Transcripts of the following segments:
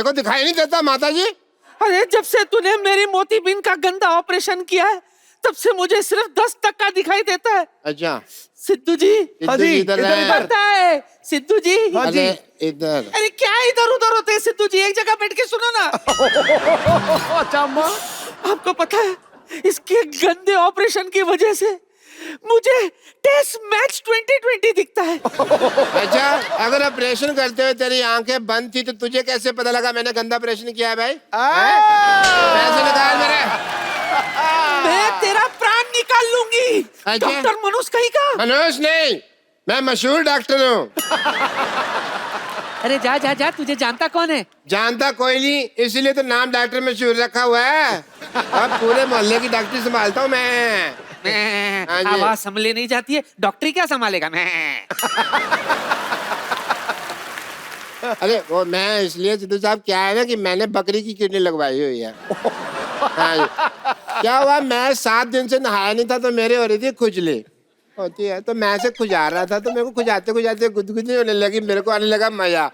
देखो दिखाई नहीं देता माता जी। अरे जब से तूने मेरी मोतीबिंद का गंदा ऑपरेशन किया है तब से मुझे सिर्फ 10% दिखाई देता है। अच्छा सिद्धू जी। हाँ जी, इधर पता है सिद्धू जी। हाँ जी इधर। अरे क्या इधर उधर होते हैं सिद्धू जी, एक जगह बैठ के सुनो ना। अच्छा अम्मा, आपको पता है इसके गंदे ऑपरेशन की वजह से मुझे टेस्ट मैच 2020 दिखता है। अच्छा अगर ऑपरेशन करते हुए तेरी आंखें बंद थी तो तुझे कैसे पता लगा मैंने गंदा ऑपरेशन किया है भाई? पैसे निकाल मेरे। मैं तेरा प्राण निकाल लूंगी। डॉक्टर मनुष कहीं का? मनुष नहीं, मैं मशहूर डॉक्टर हूँ। अरे जा जा जा, तुझे जानता कौन है? जानता कोई नहीं, इसीलिए तो नाम डॉक्टर मशहूर रखा हुआ है। अब पूरे मोहल्ले की डॉक्टरी संभालता हूँ मैं। आवाज संभले नहीं जाती है, डॉक्टरी क्या संभालेगा? मैं अरे वो मैं इसलिए सिद्धू साहब क्या है ना कि मैंने बकरी की किडनी लगवाई हुई है। हाँ, क्या हुआ मैं 7 दिन से नहाया नहीं था तो मेरे हो रही थी खुजली होती है, तो मैं से खुजा रहा था तो मेरे को खुजाते खुजाते गुदगुदी होने लगी, मेरे को आने लगा मजा।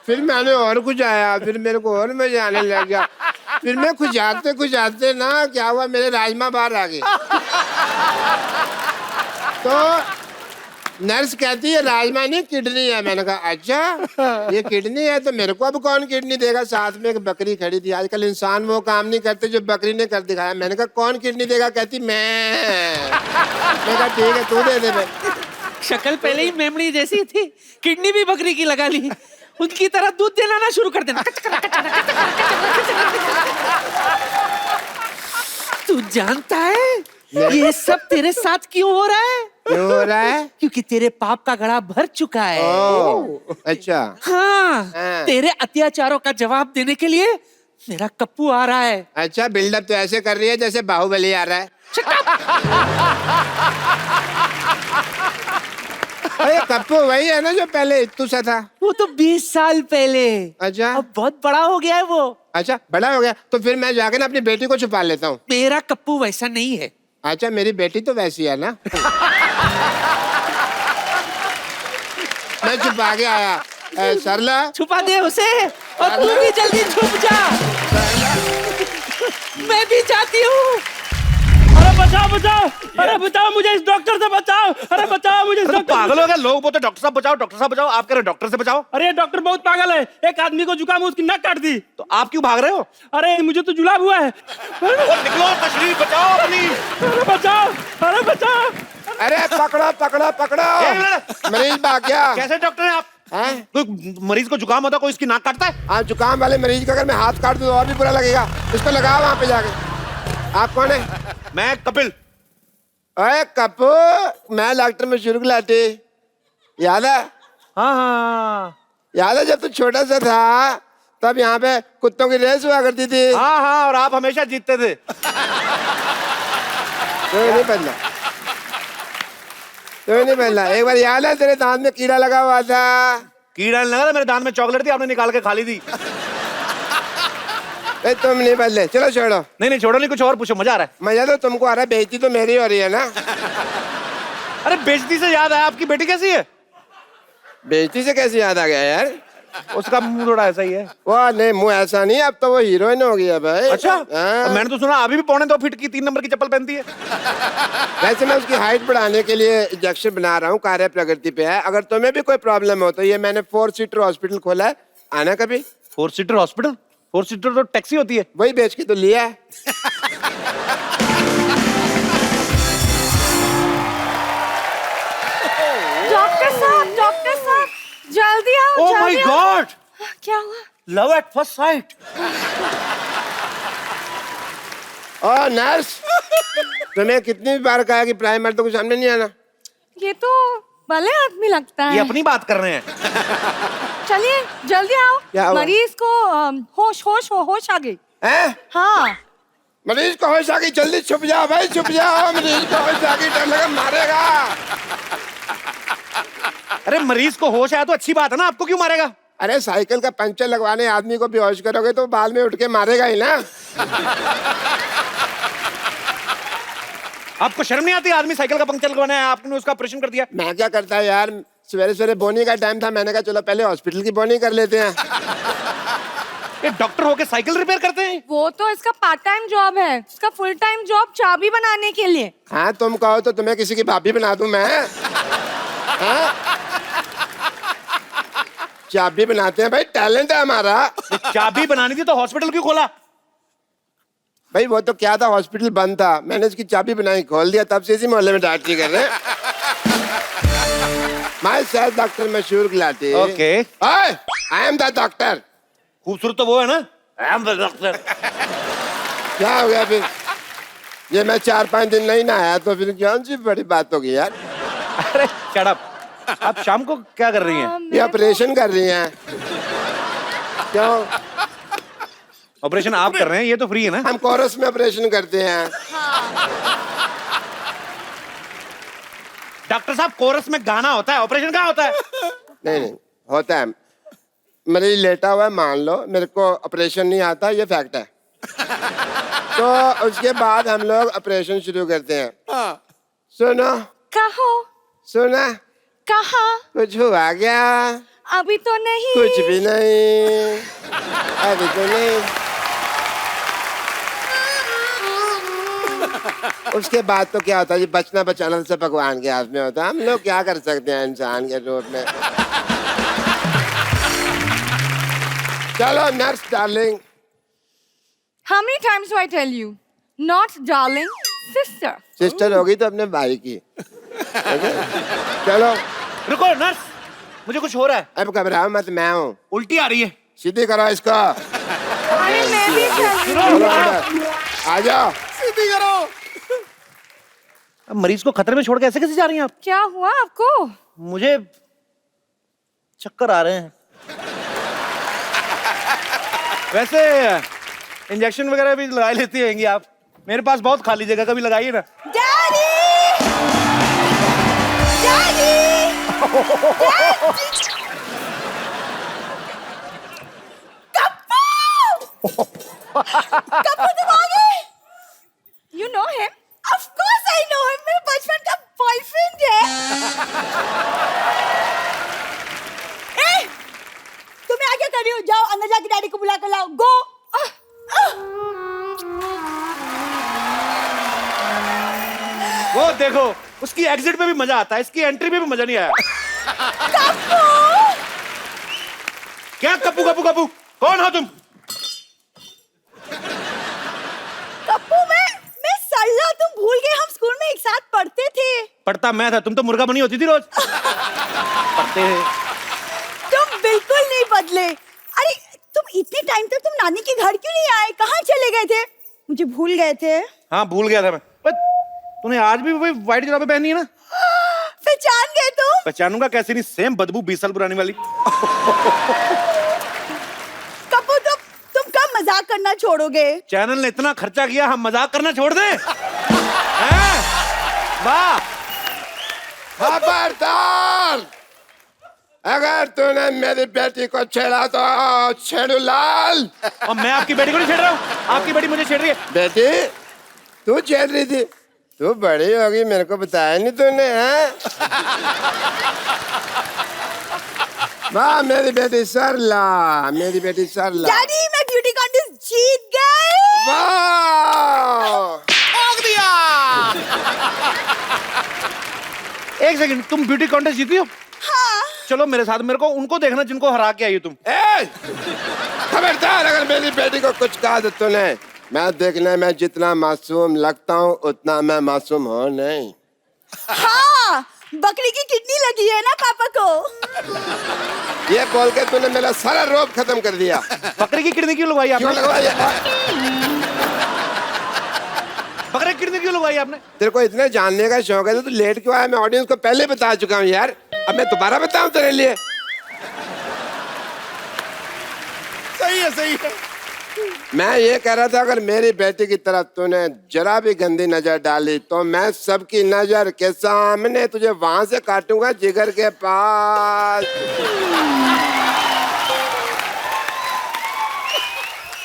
फिर मैंने और खुजाया, फिर मेरे को और मजा आने लग गया। फिर मैं खुजाते खुजाते ना क्या हुआ मेरे राजमा बाहर आ गए। तो नर्स कहती है राजमा नहीं किडनी है। मैंने कहा अच्छा ये किडनी है तो मेरे को अब कौन किडनी देगा? साथ में एक बकरी खड़ी थी। आजकल इंसान वो काम नहीं करते जो बकरी ने कर दिखाया। मैंने कहा कौन किडनी देगा? कहती मैं कहा ठीक है तू दे दे भाई। शक्ल पहले ही मेमड़ी जैसी थी, किडनी भी बकरी की लगा ली। उनकी तरह दूध देना ना शुरू कर देना। तू जानता है ये सब तेरे साथ क्यों हो रहा है? क्यों हो रहा है? क्योंकि तेरे पाप का घड़ा भर चुका है। अच्छा हाँ, तेरे अत्याचारों का जवाब देने के लिए मेरा कप्पू आ रहा है। अच्छा बिल्डअप तो ऐसे कर रही है जैसे बाहुबली आ रहा है। अरे कप्पू वही है ना जो पहले इत्तू सा था? वो तो 20 साल पहले। अच्छा अब बहुत बड़ा हो गया है वो। अच्छा बड़ा हो गया तो फिर मैं जाके ना अपनी बेटी को छुपा लेता हूँ। मेरा कप्पू वैसा नहीं है। अच्छा मेरी बेटी तो वैसी है ना। मैं छुपा के आया। सरला छुपा दे उसे और तू भी जल्दी छुप जा। मैं भी जाती हूँ। अरे बचाओ बचाओ, अरे बचाओ मुझे इस डॉक्टर से बचाओ, अरे बचाओ मुझे इस डॉक्टर। पागल हो गया, लोग बोलते डॉक्टर साहब बचाओ, डॉक्टर साहब बचाओ, आप कह रहे डॉक्टर से बचाओ। अरे डॉक्टर बहुत पागल है, एक आदमी को जुकाम उसकी नक काट दी। तो आप क्यों भाग रहे हो? अरे मुझे तो जुलाब हुआ है। निकलो तशरीफ बचाओ अपनी। अरे बचाओ, अरे बचाओ। अरे पकड़ो पकड़ो पकड़ो। मरीज भाग गया। कैसे डॉक्टर हैं आप? कोई मरीज को जुकाम होता कोई इसकी नाक काटता है? हाँ जुकाम वाले मरीज का अगर मैं हाथ काट दूं तो और भी बुरा लगेगा। इसको लगाओ वहाँ पे जाके। आप कौन है? मैं कपिल। अरे कप्पू मैं डॉक्टर मशहूर गुलाटी, याद है? हाँ हाँ याद है जब तू छोटा सा था तब यहाँ पे कुत्तों की रेस हुआ करती थी। हाँ हाँ, और आप हमेशा जीतते थे। तो नहीं पहनना, तो नहीं पहनना। एक बार याद है तेरे दांत में कीड़ा लगा हुआ था? कीड़ा नहीं लगा था, मेरे दांत में चॉकलेट थी, आपने निकाल के खा ली थी। तुम नहीं बदले, चलो छोड़ो। नहीं छोड़ो नहीं, कुछ और पूछो, मजा आ रहा है। मजा तो तुमको आ रहा है, बेइज्जती तो मेरी हो रही है ना। अरे बेइज्जती से याद आया, आपकी बेटी कैसी है? बेइज्जती से कैसे याद आ गया यार? उसका मुंह थोड़ा ऐसा ही है। वो नहीं मुंह ऐसा नहीं, अब तो वो हीरोइन हो गई है भाई। अच्छा मैंने तो सुना अभी भी 2.25 फीट की 3 नंबर की चप्पल पहनती है। वैसे मैं उसकी हाइट बढ़ाने के लिए इंजेक्शन बना रहा हूँ, कार्य प्रगति पे है। अगर तुम्हें भी कोई प्रॉब्लम हो तो ये मैंने 4 सीटर हॉस्पिटल खोला है, आना कभी। 4 सीटर हॉस्पिटल? 4 सीटर तो टैक्सी होती है। वही बेच के तो लिया है। डॉक्टर साहब जल्दी आओ। ओह माय गॉड, क्या हुआ? Love at first sight. और नर्स तुम्हें कितनी बार कहा कि प्राइमर तो कुछ सामने नहीं आना? ये तो भले आदमी लगता है। ये अपनी बात कर रहे हैं। चलिए जल्दी क्या आओ, हुआ? मरीज को होश आ गई। हैं? हाँ मरीज को होश आ गई, जल्दी छुप जाओ भाई, छुप जाओ। मरीज को होश आ गई, डर लगा मारेगा। अरे मरीज को होश आया तो अच्छी बात है ना, आपको क्यों मारेगा? अरे साइकिल का पंचर लगवाने आदमी को बेहोश करोगे तो बाद में उठ के मारेगा ही ना। आपको शर्म नहीं आती? आदमी साइकिल का पंक्चर लगवाना है, आपने उसका ऑपरेशन कर दिया। मैं क्या करता है यार, सवेरे सवेरे बोनी का टाइम था, मैंने कहा चलो पहले हॉस्पिटल की बोनी कर लेते हैं। ये डॉक्टर होके साइकिल रिपेयर करते हैं? वो तो इसका पार्ट टाइम जॉब है, इसका फुल टाइम जॉब चाबी बनाने के लिए। हाँ तुम कहो तो तुम्हें किसी की भाभी बना दूं मैं। हाँ? चाबी बनाते हैं भाई, टैलेंट है हमारा। चाबी बनानी थी तो हॉस्पिटल क्यों खोला? भाई वो तो क्या था, हॉस्पिटल बंद था, मैंने इसकी चाबी बनाई, खोल दिया, तब से इसी मोहल्ले में डॉक्टरी कर रहे हैं। My self doctor Mashhoor Gulati. Okay. I am the doctor. खूबसूरत तो वो है ना, आई एम द डॉक्टर। क्या हो गया फिर? ये मैं 4-5 दिन नहीं नहाया तो फिर कौन सी बड़ी बात होगी यार। अरे शट अप। आप शाम को क्या कर रही हैं? ये ऑपरेशन कर रही हैं। क्यों? ऑपरेशन आप कर रहे हैं, ये तो फ्री है ना। हम कोरस में ऑपरेशन करते हैं। डॉक्टर साहब कोरस में गाना होता है, ऑपरेशन कहाँ होता है? नहीं नहीं होता है। मरीज लेटा हुआ है, मान लो मेरे को ऑपरेशन नहीं आता, ये फैक्ट है। तो उसके बाद हम लोग ऑपरेशन शुरू करते हैं। सुनो कहो। सुना, कहा। कुछ हुआ क्या? अभी तो नहीं। कुछ भी नहीं, अभी तो नहीं। उसके बाद तो क्या होता है, ये बचना बचाना सब भगवान के हाथ में होता है। हम लोग क्या कर सकते हैं इंसान के रूप में। चलो nurse darling. How many times do I tell you? Not darling, sister. Sister होगी तो अपने भाई की। चलो रुको नर्स, मुझे कुछ हो रहा है। अब घबराओ मत, मैं हूँ। उल्टी आ रही है। सीधी करो इसको। अरे मैं भी चल रही हूँ। चलो अंदर, आ जाओ। सीधी करो। अब मरीज को खतरे में छोड़ के ऐसे कैसे जा रही हैं आप? क्या हुआ आपको? मुझे चक्कर आ रहे हैं। वैसे इंजेक्शन वगैरह भी लगा लेती होंगी आप, मेरे पास बहुत खाली जगह, कभी लगाइए ना। डैडी! डैडी! कप्पू! कप्पू तुम आ गए? You know him? Of course I know him. मेरे बचपन का बॉयफ्रेंड है। ए, तुम यहाँ क्या कर रही हो? जाओ अंदर जाके डैडी को बुला कर लाओ। गो। वो देखो, उसकी एग्जिट में भी मजा आता है, इसकी एंट्री में भी मजा नहीं आया। कप्पू! क्या कप्पू कप्पू कप्पू? कौन हो तुम? कप्पू मैं सल्ला, तुम भूल गए हम स्कूल में एक साथ पढ़ते थे। पढ़ता मैं था, तुम तो मुर्गा बनी होती थी रोज। पढ़ते हैं। तुम बिल्कुल नहीं बदले। अरे तुम इतने टाइम तक तुम नानी के घर क्यों नहीं आए? कहाँ चले गए थे? मुझे भूल गए थे? हाँ भूल गया था मैं। तूने आज भी वही व्हाइट जुराबे पहनी है ना? पहचान गए तुम? पहचानूंगा कैसे नहीं, सेम बदबू 20 साल पुरानी वाली। कप्पू तुम कब मजाक करना छोड़ोगे? चैनल ने इतना खर्चा किया, हम मजाक करना छोड़ दें? हैं? वाह! खबरदार, अगर तूने मेरी बेटी को छेड़ा तो छेड़ू लाल। और मैं आपकी बेटी को नहीं छेड़ रहा हूँ, आपकी बेटी मुझे छेड़ रही है। बेटी तू छेड़ रही थी? तू बड़ी होगी, मेरे को बताया नहीं तूने, हैं? वाह मेरी बेटी सरला, मेरी बेटी सरला। डैडी मैं ब्यूटी कॉन्टेस्ट जीत गई। वाह! ठोक दिया। एक सेकंड, तुम ब्यूटी कॉन्टेस्ट जीती हो? हाँ। चलो मेरे साथ, मेरे को उनको देखना जिनको हरा के आई हो तुम। ए! खबरदार, अगर मेरी बेटी को कुछ कहा तो तूने, मैं देखने में जितना मासूम लगता हूँ उतना मैं मासूम हूँ नहीं। हाँ, बकरी की किडनी लगी है ना पापा को। ये बोल के तूने मेरा सारा रोब खत्म कर दिया। बकरी की किडनी क्यों लगवाई क्यों आपने? लगवाई? बकरी की किडनी क्यों लगवाई आपने? तेरे को इतने जानने का शौक है तो तू लेट क्यों आया? मैं ऑडियंस को पहले बता चुका हूँ यार, अब मैं दोबारा बताऊँ तेरे लिए? सही है, सही है। मैं ये कह रहा था, अगर मेरी बेटी की तरफ तूने जरा भी गंदी नजर डाली तो मैं सबकी नजर के सामने तुझे वहां से काटूंगा, जिगर के पास।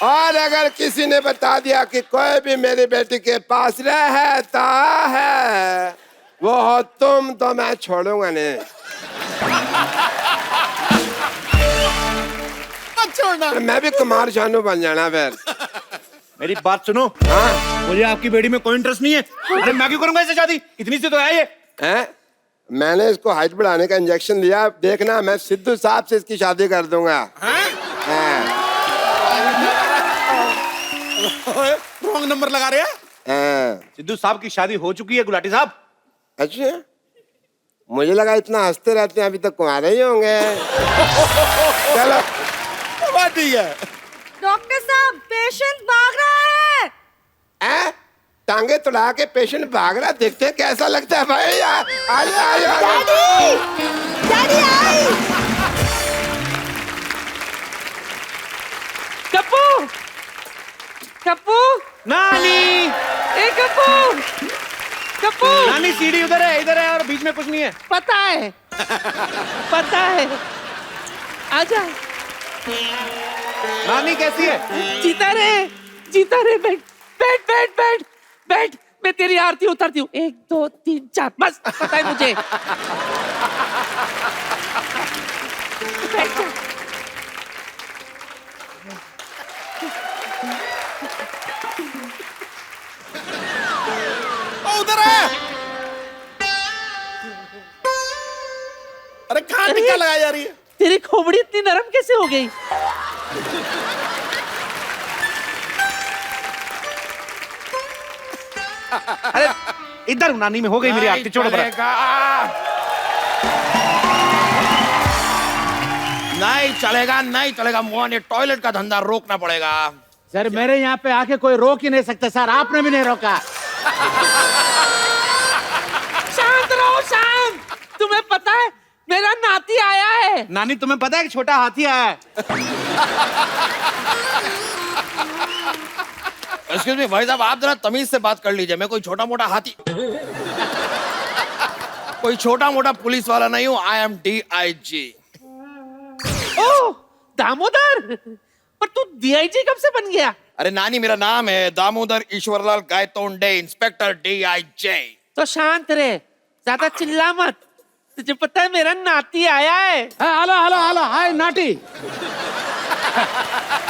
और अगर किसी ने बता दिया कि कोई भी मेरी बेटी के पास रहता है वो हो तुम, तो मैं छोड़ूंगा नहीं। मत छोड़ छोड़ना। मैं भी कुमार शानू बन जाना फिर। मेरी बात सुनो, हाँ मुझे आपकी बेटी में कोई इंटरेस्ट नहीं है। अरे मैं क्यों करूंगा इससे शादी, इतनी सी तो है ये। हैं? मैंने इसको हाइट बढ़ाने का इंजेक्शन लिया, देखना मैं सिद्धू साहब से इसकी शादी कर दूंगा। हाँ। रॉन्ग नंबर लगा रहे हैं। हाँ। सिद्धू साहब की शादी हो चुकी है गुलाटी साहब। अच्छा, मुझे लगा इतना हंसते रहते हैं, अभी तक कुंवारे ही होंगे। चलो बात ठीक है। डॉक्टर साहब, पेशेंट भाग रहा है। टांगे तुड़ा के पेशेंट भाग रहा, देखते हैं कैसा लगता है भाई। आइए daddy, daddy I. Kappu, Kappu, नानी, ए कप्पू, कप्पू। नानी सीढ़ी उधर है और बीच में कुछ नहीं है। पता है, पता है। आजा। नानी कैसी है? जीता रे, बैठ बैठ बैठ बैठ बैठ। मैं तेरी आरती उतारती हूँ। 1 2 3 4 बस, पता है मुझे। बैठ जा। उधर है। अरे कहाँ टिक्का लगाई जा रही है? तेरी खोपड़ी इतनी नरम कैसे हो गई? अरे इधर नानी में हो गई मेरी आरती, छोड़ो बड़ा। नहीं चलेगा मोहन, ये टॉयलेट का धंधा रोकना पड़ेगा। सर मेरे यहाँ पे आके कोई रोक ही नहीं सकता सर, आपने भी नहीं रोका। शांत रहो, शांत। तुम्हें पता है मेरा नाती आया है। नानी तुम्हें पता है कि छोटा हाथी आया है? एक्सक्यूज मी भाई साहब, आप जरा तमीज से बात कर लीजिए। मैं कोई छोटा मोटा हाथी, कोई छोटा मोटा पुलिस वाला नहीं हूँ। I am DIG। ओ दामोदर, पर तू DIG कब से बन गया? अरे नानी, मेरा नाम है दामोदर ईश्वरलाल गायतोंडे, इंस्पेक्टर DIG। तो शांत रहे, ज्यादा चिल्ला मत। तुझे पता है मेरा नाती आया है। Hello hi naughty.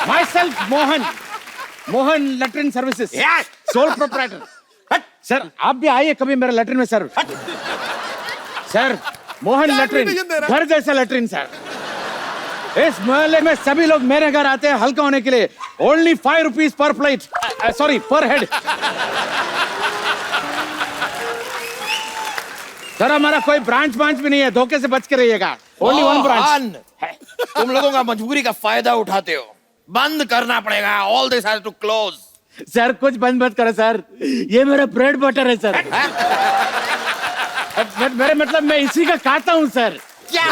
Myself Mohan latrine services, sole proprietor. Sir आप भी आइए कभी मेरे लेटरिन में सर। सर मोहन लेटरिन, घर जैसा लेटरिन सर। इस मोहल्ले में सभी लोग मेरे घर आते हैं हल्का होने के लिए। Only 5 rupees per plate, sorry पर हेड। सर हमारा कोई ब्रांच भी नहीं है, धोखे से बच के रहिएगा। Only 1 branch. तुम लोगों का मजबूरी का फायदा उठाते हो, बंद करना पड़ेगा। All this has to close. Sir कुछ बंद मत करो सर, ये मेरा ब्रेड बटर है सर। मेरे मतलब मैं इसी का खाता हूँ सर। क्या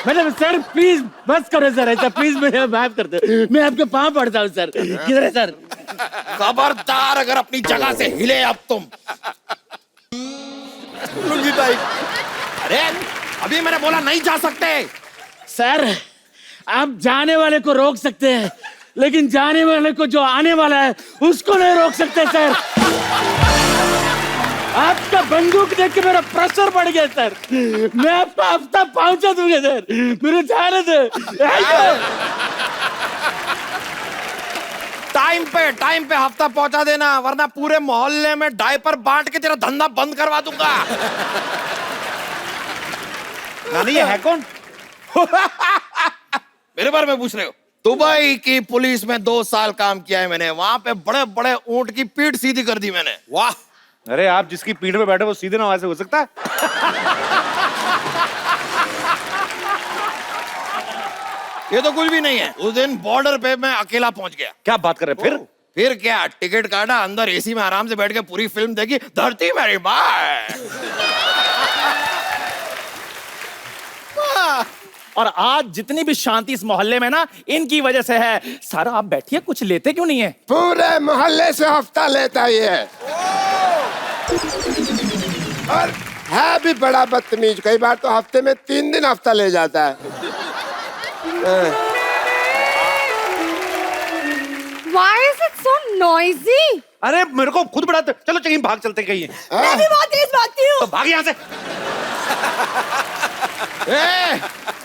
मतलब सर प्लीज बस करो सर, ऐसा प्लीज मुझे माफ कर दो, मैं आपके पाँव पड़ता हूँ सर। किधर है सर? खबरदार अगर अपनी जगह से हिले अब तुम। लुंगी टाइट। अरे अभी मैंने बोला नहीं जा सकते। सर आप जाने वाले को रोक सकते हैं, लेकिन जाने वाले को जो आने वाला है उसको नहीं रोक सकते सर। आपका बंदूक देख के मेरा प्रेशर बढ़ गया सर। मैं आपका हफ्ता पहुंचा दूंगा सर, मेरे जाने दो। टाइम पे हफ्ता पहुंचा देना, वरना पूरे मोहल्ले में डायपर बांट के तेरा धंधा बंद करवा दूंगा। नानी ये है कौन? मेरे बारे में पूछ रहे हो? दुबई की पुलिस में 2 साल काम किया है मैंने। वहां पे बड़े बड़े ऊंट की पीठ सीधी कर दी मैंने। वाह। अरे आप जिसकी पीठ पे बैठे वो सीधे ना वैसे हो सकता है? ये तो कुछ भी नहीं है। उस दिन बॉर्डर पे मैं अकेला पहुंच गया। क्या बात कर रहे हैं? फिर क्या, टिकट काटा, अंदर एसी में आराम से बैठ के पूरी फिल्म देखी, धरती मेरी माँ। और आज जितनी भी शांति इस मोहल्ले में ना, इनकी वजह से है। सर आप बैठिए, कुछ लेते क्यों नहीं है? पूरे मोहल्ले से हफ्ता लेता ही है, और है भी बड़ा बदतमीज। कई बार तो हफ्ते में 3 दिन हफ्ता ले जाता है। Why is it so noisy? अरे मेरे को खुद बड़ा, चलो कहीं भाग चलते कहीं। मैं भी बहुत तेज भागती हूँ। तो भाग यहाँ से।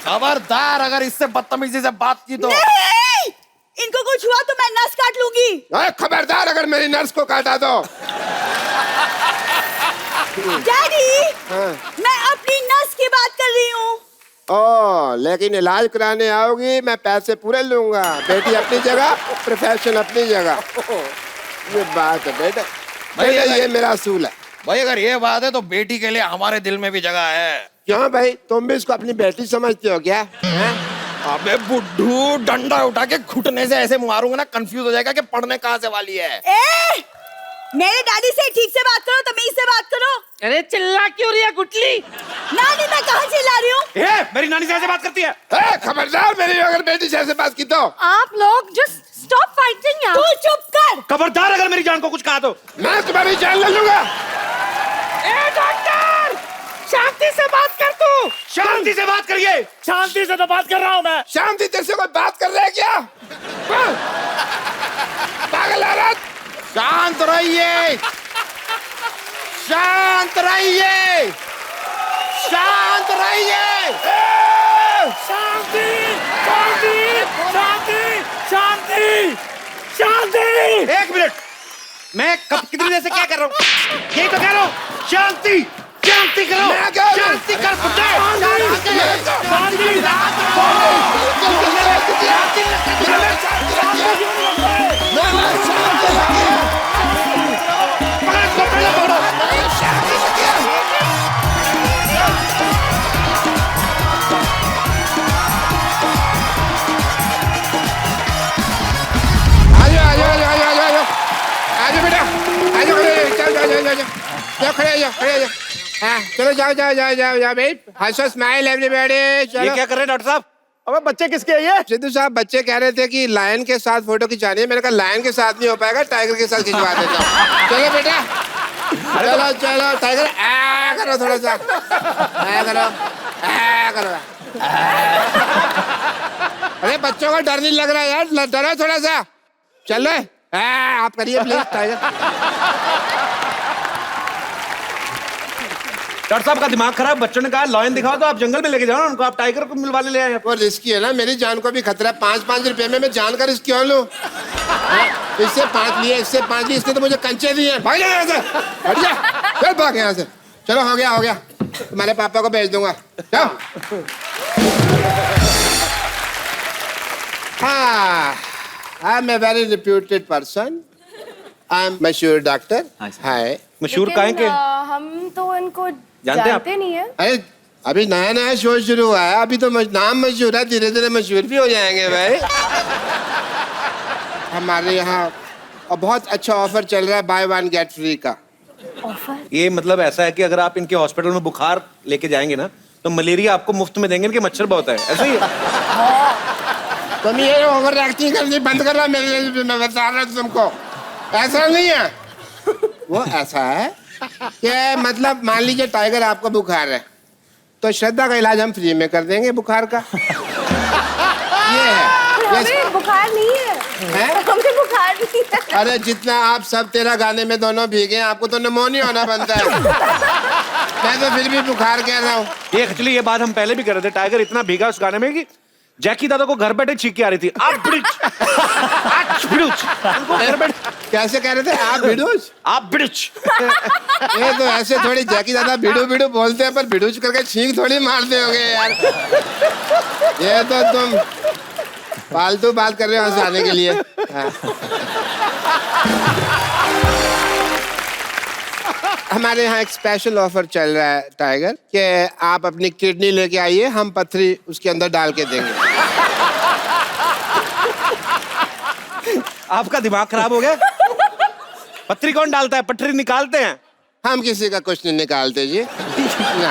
खबरदार अगर इससे बदतमीजी से बात की तो। नहीं! इनको कुछ हुआ तो मैं नस काट लूंगी। अरे खबरदार अगर मेरी नर्स को काटा तो। डैडी, हाँ। मैं अपनी नस की बात कर रही हूँ। ओ, लेकिन इलाज कराने आओगी मैं पैसे पूरे लूंगा। बेटी अपनी जगह, प्रोफेशन अपनी जगह। ये बात है बेटा, भैया, ये मेरा असूल है। भाई अगर ये बात है तो बेटी के लिए हमारे दिल में भी जगह है। क्यों भाई, तुम भी इसको अपनी बेटी समझते हो क्या? हैं? अबे बुड्ढू, डंडा उठा के घुटने से ऐसे मारूंगा ना, कंफ्यूज हो जाएगा कि पढ़ने कहाँ से वाली है। ए, मेरे डैडी से ठीक से बात करो, तमीज से बात करो। अरे चिल्ला क्यों रही है गुटली? नानी, मैं कहाँ चिल्ला रही हूँ? मेरी नानी से ऐसे बात करती है। खबरदार मेरी अगर बेटी से ऐसे बात की तो। आप लोग जस्ट स्टॉप फाइटिंग यार। तू चुप कर। खबरदार अगर मेरी जान को कुछ कहा तो मैं तुम्हारी जान ले लूंगा। ए डॉक्टर, शांति से बात कर तू। शांति से बात करिए। शांति से तो बात कर रहा हूँ मैं। शांति तेरे से कोई बात कर रहा है क्या? हाँ? पागल औरत, शांत रहिए, शांत रहिए, शांत रहिए। शांति शांति शांति शांति शांति। एक मिनट, मैं कब कितनी देर से क्या कर रहा हूँ? यही तो कह रहा हूँ, शांति शांति करो। मैं क्या करूं? शांति कर पुत्र। आजो बेटा, आजो खड़े जाओ, खड़े जाओ। हाँ, चलो जाओ जाओ जाओ जाओ जाओ भाई, हंसो, स्माइल एवरीबॉडी। ये चलो। क्या कर रहे हैं डॉक्टर साहब? अबे बच्चे किसके हैं ये? सिद्धू साहब, बच्चे कह रहे थे कि लायन के साथ फोटो खिंचानी है। मैंने कहा लायन के साथ नहीं हो पाएगा, टाइगर के साथ खिंचवा देता हूँ। चलो बेटा, चलो चलो टाइगर, आ करो थोड़ा सा, आ करो, आ करो। अरे बच्चों को डर नहीं लग रहा यार, डरो थोड़ा सा। चलो आप करिए प्लीज टाइगर। डॉक्टर साहब का दिमाग खराब, बच्चों ने कहा लॉयन दिखाओ तो आप जंगल में लेके जाओ ना उनको, आप टाइगर को मिलवा ले आए। वो रिस्की है ना, मेरी जान को भी खतरा है। 5-5 रुपए में मैं जान का रिस्क क्यों लूं? इससे 5 लिए, इससे 5 लिए, इसने तो मुझे कंचे दिए। भाग जा यहाँ से, हट जा, चल भाग यहाँ से। चलो हो गया हो गया, तुम्हारे पापा को भेज दूंगा। जाओ। हाँ, I am a very reputed person, I am मशहूर डॉक्टर। हाय। मशहूर काहे के? हम तो इनको जानते हैं आप? जानते नहीं है। अरे अभी नया नया शो शुरू हुआ है, अभी तो नाम मशहूर है, धीरे धीरे मशहूर भी हो जाएंगे भाई। हमारे यहाँ बहुत अच्छा ऑफर चल रहा है, बाय 1 गेट फ्री का। ऑफर? ये मतलब ऐसा है कि अगर आप इनके हॉस्पिटल में बुखार लेके जाएंगे ना तो मलेरिया आपको मुफ्त में देंगे, इनके मच्छर बहुत है। ऐसा ही है। तुम ये ओवर एक्टिंग करनी बंद कर रहा, मेरे लिए मैं बता रहा हूँ तुमको। ऐसा नहीं है, वो ऐसा है कि मतलब मान लीजिए टाइगर आपको बुखार है तो श्रद्धा का इलाज हम फ्री में कर देंगे बुखार का। ये है। हमें बुखार नहीं है, हैं? हमें बुखार नहीं है। अरे जितना आप सब तेरा गाने में दोनों भीगे हैं, आपको तो निमोनिया होना बनता है। मैं तो फिर भी बुखार कह रहा हूँ। ये एक्चुअली ये बात हम पहले भी कर रहे थे, टाइगर इतना भीगा उस गाने में कि जैकी दादा को घर बैठे छींक के आ रही थी। आप बिड़ुच, घर बैठे कैसे कह रहे थे आप? भिडूच? आप बिड़ुच। ये तो ऐसे थोड़ी जैकी दादा भिडू भिडू बोलते हैं, पर भिडूच करके छींक थोड़ी मारते होगे यार। ये तो तुम फालतू बात कर रहे हो हंसाने के लिए। हाँ। हमारे यहाँ एक स्पेशल ऑफर चल रहा है टाइगर, कि आप अपनी किडनी लेके आइए, हम पथरी उसके अंदर डाल के देंगे। आपका दिमाग खराब हो गया? पथरी कौन डालता है? पथरी निकालते हैं। हम किसी का कुछ नहीं निकालते जी ना,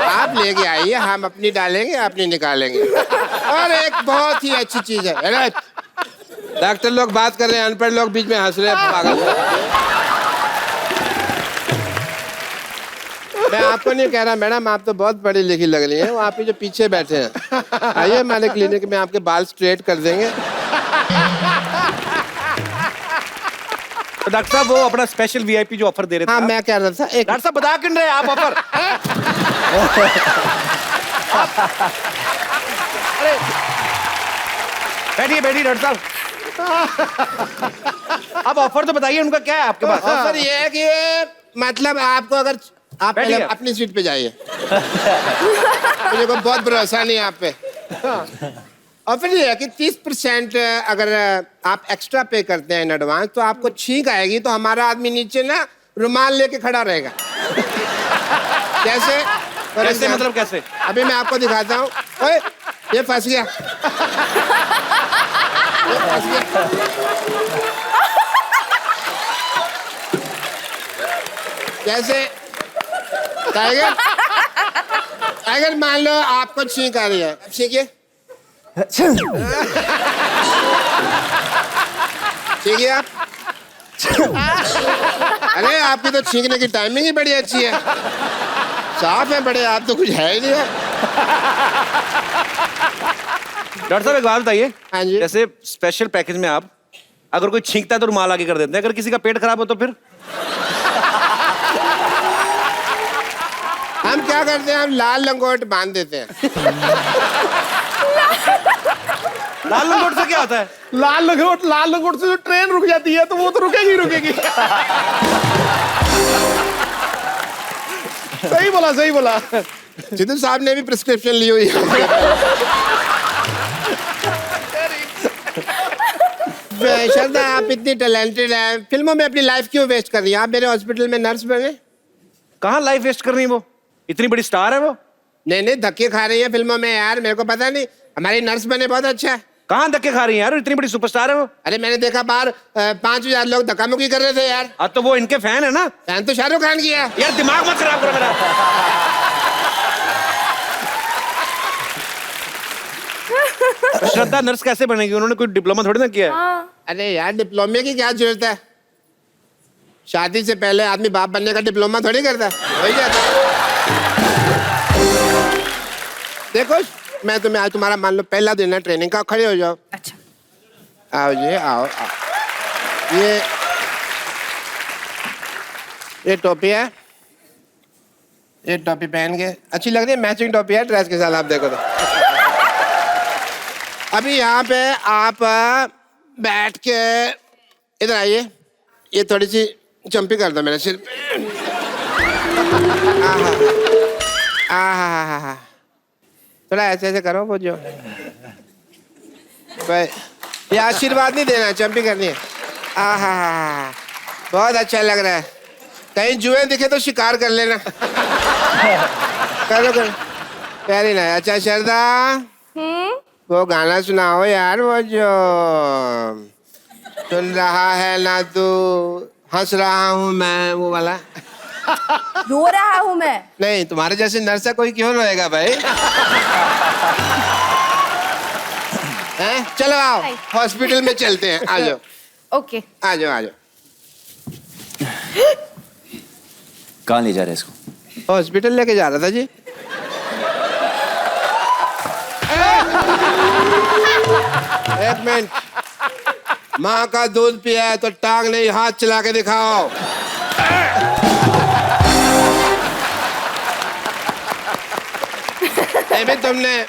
आप लेके आइए, हम अपनी डालेंगे, अपनी निकालेंगे। और एक बहुत ही अच्छी चीज है, अरे डॉक्टर लोग बात कर रहे हैं, अनपढ़ लोग बीच में हंस रहे हैं, पागल। मैं आपको नहीं कह रहा मैडम, आप तो बहुत पढ़ी लिखी लग रही हैं, वो आप ही जो पीछे बैठे हैं। आइए हमारे क्लिनिक में, आपके बाल स्ट्रेट कर देंगे। तो डॉक्टर साहब वो अपना स्पेशल वीआईपी जो ऑफर दे रहे थे। हाँ मैं कह रहा था, एक डॉक्टर साहब बता क्यों रहे आप ऑफर? अरे बैठिए बैठिए डॉक्टर साहब। अब ऑफर तो बताइए उनका क्या है आपके पास? ऑफर ये है कि मतलब आपको अगर आप पहले बैठिए। अपनी सीट पे जाइए। मुझे को बहुत भरोसा नहीं है आप पे। ऑफर ये है कि 30% अगर आप एक्स्ट्रा पे करते हैं इन एडवांस तो आपको छींक आएगी तो हमारा आदमी नीचे ना रुमाल लेके खड़ा रहेगा। कैसे? For कैसे example, मतलब कैसे? अभी मैं आपको दिखाता हूँ। ओए, ये फंस गया। ये फंस गया। कैसे? टाइगर, टाइगर मान लो आपको छींक आ रही है। अब छींकिए। छींकिए आप। अरे आपकी तो छींकने की टाइमिंग ही बड़ी अच्छी है। साफ है बड़े, आप तो कुछ है ही नहीं है। डॉक्टर साहब एक बात बताइए। हाँ जी। जैसे स्पेशल पैकेज में आप अगर कोई छींकता है तो रुमाल आगे कर देते हैं, अगर किसी का पेट खराब हो तो फिर? हम क्या करते हैं, हम लाल लंगोट बांध देते हैं। लाल लंगोट से क्या होता है? लाल लंगोट से जो ट्रेन रुक जाती है तो वो तो रुकेगी रुकेगी। सही बोला, सही बोला। सिद्धू साहब ने भी प्रिस्क्रिप्शन ली हुई है। श्रद्धा, आप इतनी टैलेंटेड हैं, फिल्मों में अपनी लाइफ क्यों वेस्ट कर रही हैं? आप मेरे हॉस्पिटल में नर्स बने। कहाँ लाइफ वेस्ट कर रही है वो? इतनी बड़ी स्टार है वो। नहीं नहीं, धक्के खा रही है फिल्मों में यार, मेरे को पता नहीं। हमारी नर्स बने, बहुत अच्छा है। कहाँ धक्के खा रही है यार? इतनी बड़ी सुपरस्टार है वो। अरे मैंने देखा बाहर 5,000 लोग धक्का मुक्की कर रहे थे यार। अब तो वो इनके फैन है ना। फैन तो शाहरुख खान की है। यार दिमाग मत खराब करो मेरा। श्रद्धा नर्स कैसे बनेगी? उन्होंने कोई डिप्लोमा थोड़ी ना किया है। हाँ अरे यार डिप्लोमे की क्या जरूरत है? शादी से पहले आदमी बाप बनने का डिप्लोमा थोड़ी करता है, हो ही जाता है। देखो मैं तुम्हें आज तुम्हारा मान लो पहला दिन है ट्रेनिंग का, खड़े हो जाओ। अच्छा आओ जी, आओ आओ। ये टोपी है, ये टोपी पहन के अच्छी लग रही है, मैचिंग टोपी है ड्रेस के साथ, आप देखो तो। अभी यहाँ पे आप बैठ के इधर आइए, ये थोड़ी सी जंपी कर दो मेरे सिर पे। आहा, थोड़ा ऐसे ऐसे करो वो जो ये आशीर्वाद नहीं देना, जंपी करनी है। आहा, बहुत अच्छा लग रहा है। कहीं जुए दिखे तो शिकार कर लेना। करो करो, प्यारी ना। अच्छा श्रद्धा, वो गाना सुनाओ यार, वो जो सुन रहा है ना तू, हंस रहा हूँ मैं, वो वाला। रो रहा हूँ मैं। नहीं, तुम्हारे जैसे नर्स कोई क्यों रोएगा भाई? हैं? चलो आओ, हॉस्पिटल में चलते हैं। आ जाओ, ओके आ जाओ, आ जाओ। कहाँ ले जा रहे हैं इसको? हॉस्पिटल लेके जा रहा था जी। एक मिनट, माँ का दूध पिया है तो टांग नहीं, हाथ चला के दिखाओ। नहीं भी तुमने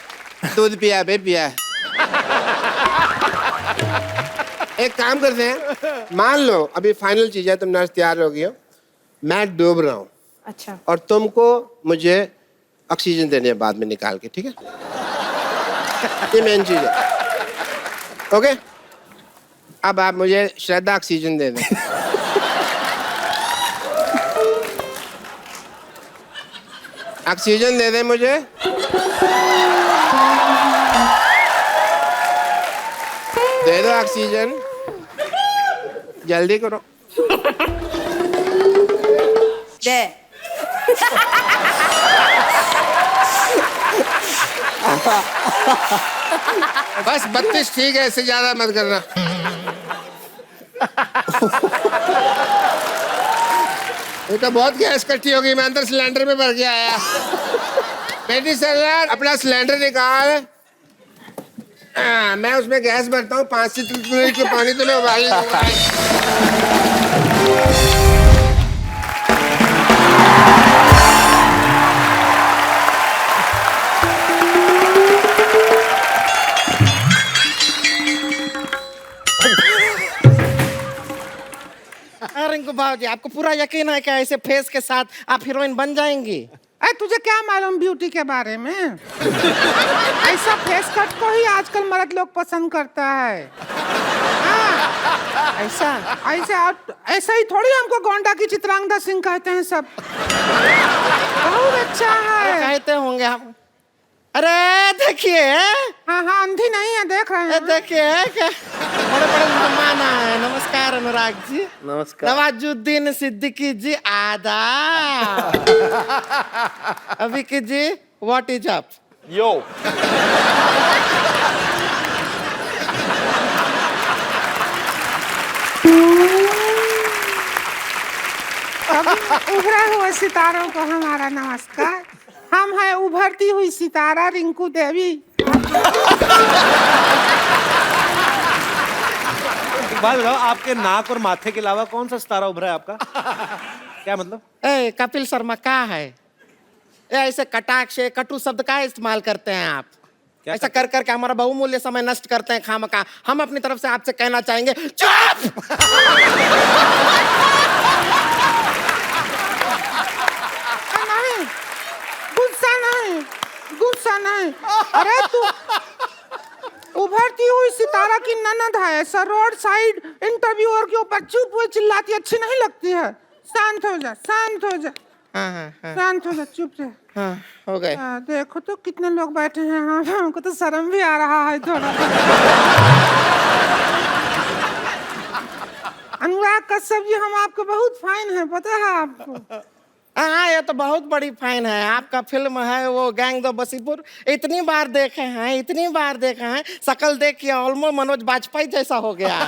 दूध पिया है, पिया है। एक काम करते हैं, मान लो अभी फाइनल चीज है, तुम नर्स तैयार हो गई हो, मैं डूब रहा हूँ अच्छा और तुमको मुझे ऑक्सीजन देनी है बाद में निकाल के, ठीक है? ये मेन चीज है। ओके, अब आप मुझे श्रद्धा ऑक्सीजन दे दें। ऑक्सीजन दे दें मुझे। दे दो ऑक्सीजन, जल्दी करो। दे बस 32 ठीक है, इससे ज्यादा मत करना। ये तो बहुत गैस इकट्ठी हो गई, मैं अंदर सिलेंडर में भर के आया। बेटी सर अपना सिलेंडर निकाल। मैं उसमें गैस भरता हूँ, 5 लीटर के पानी तो मैं उबाल लूंगा। रिंकू भाजी, आपको पूरा यकीन है क्या ऐसे फेस के साथ आप हीरोइन बन जाएंगी? अरे तुझे क्या मालूम ब्यूटी के बारे में? ऐसा फेस कट को ही आजकल मर्द लोग पसंद करता है। हाँ, ऐसा ऐसा ही थोड़ी हमको गोंडा की चित्रांगदा सिंह कहते हैं सब। बहुत अच्छा है। कहते होंगे हम। अरे देखिए, हाँ हाँ, अंधी नहीं है, देख रहे हैं। देखिए क्या बड़े बड़े मेहमान आए। नमस्कार अनुराग जी। नमस्कार। नवाजुद्दीन सिद्दीकी जी आदाब। अभिकी जी व्हाट इज अप? यो उभरे हुए सितारों को हमारा नमस्कार। हम है उभरती हुई सितारा रिंकू देवी। एक बात बताओ, आपके नाक और माथे के अलावा कौन सा सितारा उभरा है आपका? क्या मतलब? ए कपिल शर्मा क्या है? ऐसे कटाक्ष कटु शब्द का इस्तेमाल करते हैं आप? ऐसा कर करके हमारा बहुमूल्य समय नष्ट करते हैं खामखा। हम अपनी तरफ से आपसे कहना चाहेंगे, चुप! नहीं, गुस्सा नहीं। अरे तू उभरती हुई सितारा की ननद है, ऐसा रोड साइड इंटरव्यूअर के ऊपर चुप हुए चिल्लाती अच्छी नहीं लगती है। शांत हो जा। शांत हो जा, चुप रह। हाँ, हो गए। देखो तो कितने लोग बैठे हैं। हाँ, हमको तो शर्म भी आ रहा है थोड़ा। अनुराग कश्यप जी, हम आपको बहुत फाइन है, पता है आपको? हाँ, ये तो बहुत बड़ी फाइन है। आपका फिल्म है वो गैंग दो बसीपुर, इतनी बार देखे हैं, शकल देख के ऑलमोस्ट मनोज बाजपेयी जैसा हो गया।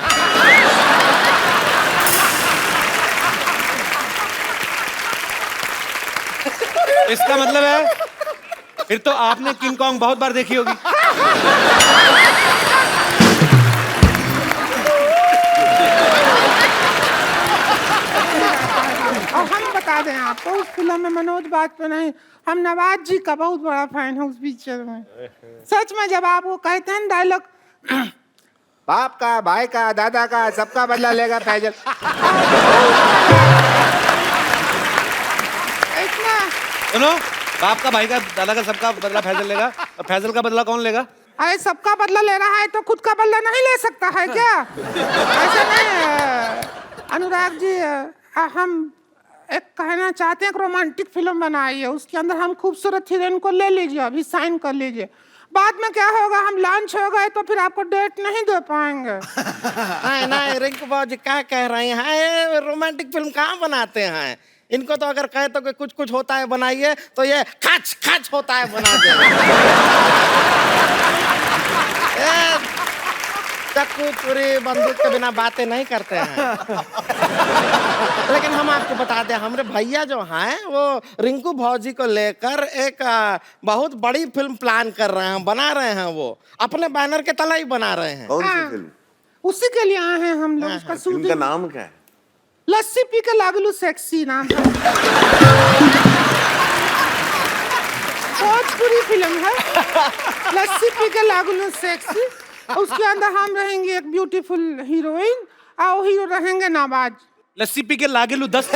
इसका मतलब है फिर तो आपने किंग कॉन्ग बहुत बार देखी होगी। और हम बता दें आपको, उस फिल्म में मनोज बाजपेयी नहीं, हम नवाज जी का बहुत बड़ा फैन है उस पिक्चर में। सच में जब आप वो कहते हैं डायलॉग, बाप का, भाई का, दादा का, सबका बदला लेगा फैजल। इतना सुनो, बाप का, भाई का, दादा का, सबका बदला फैजल लेगा, और फैजल का बदला कौन लेगा? अरे सबका बदला ले रहा है तो खुद का बदला नहीं ले सकता है क्या? ऐसा नहीं है अनुराग जी। हम एक कहना चाहते हैं कि रोमांटिक फिल्म बनाई है, उसके अंदर हम खूबसूरत हीरोइन को ले लीजिए, अभी साइन कर लीजिए। बाद में क्या होगा, हम लॉन्च हो गए तो फिर आपको डेट नहीं दे पाएंगे। नहीं रिंकू बाबू क्या कह रहे हैं? रोमांटिक फिल्म कहाँ बनाते हैं? इनको तो अगर कहे तो कि कुछ कुछ होता है बनाइए, तो ये खच खच होता है बना दे। चक्कू चूरी बंदूक के बिना बातें नहीं करते हैं। लेकिन हम आपको बता दें, हमारे भैया जो हैं वो रिंकू भौजी को लेकर एक बहुत बड़ी फिल्म प्लान कर रहे हैं, बना रहे हैं। वो अपने बैनर के तले ही बना रहे हैं। कौन सी फिल्म? उसी के लिए आए हैं हम लोग। उसका शूटिंग, नाम क्या है? लस्सी पी के लागलू सेक्सी नाम है। भोजपुरी फिल्म है, लस्सी पी के लागलू सेक्सी। उसके अंदर हम रहेंगे एक ब्यूटीफुल हीरोइन और हीरो रहेंगे नाबाज। लस्सी पी के लागेलू 10।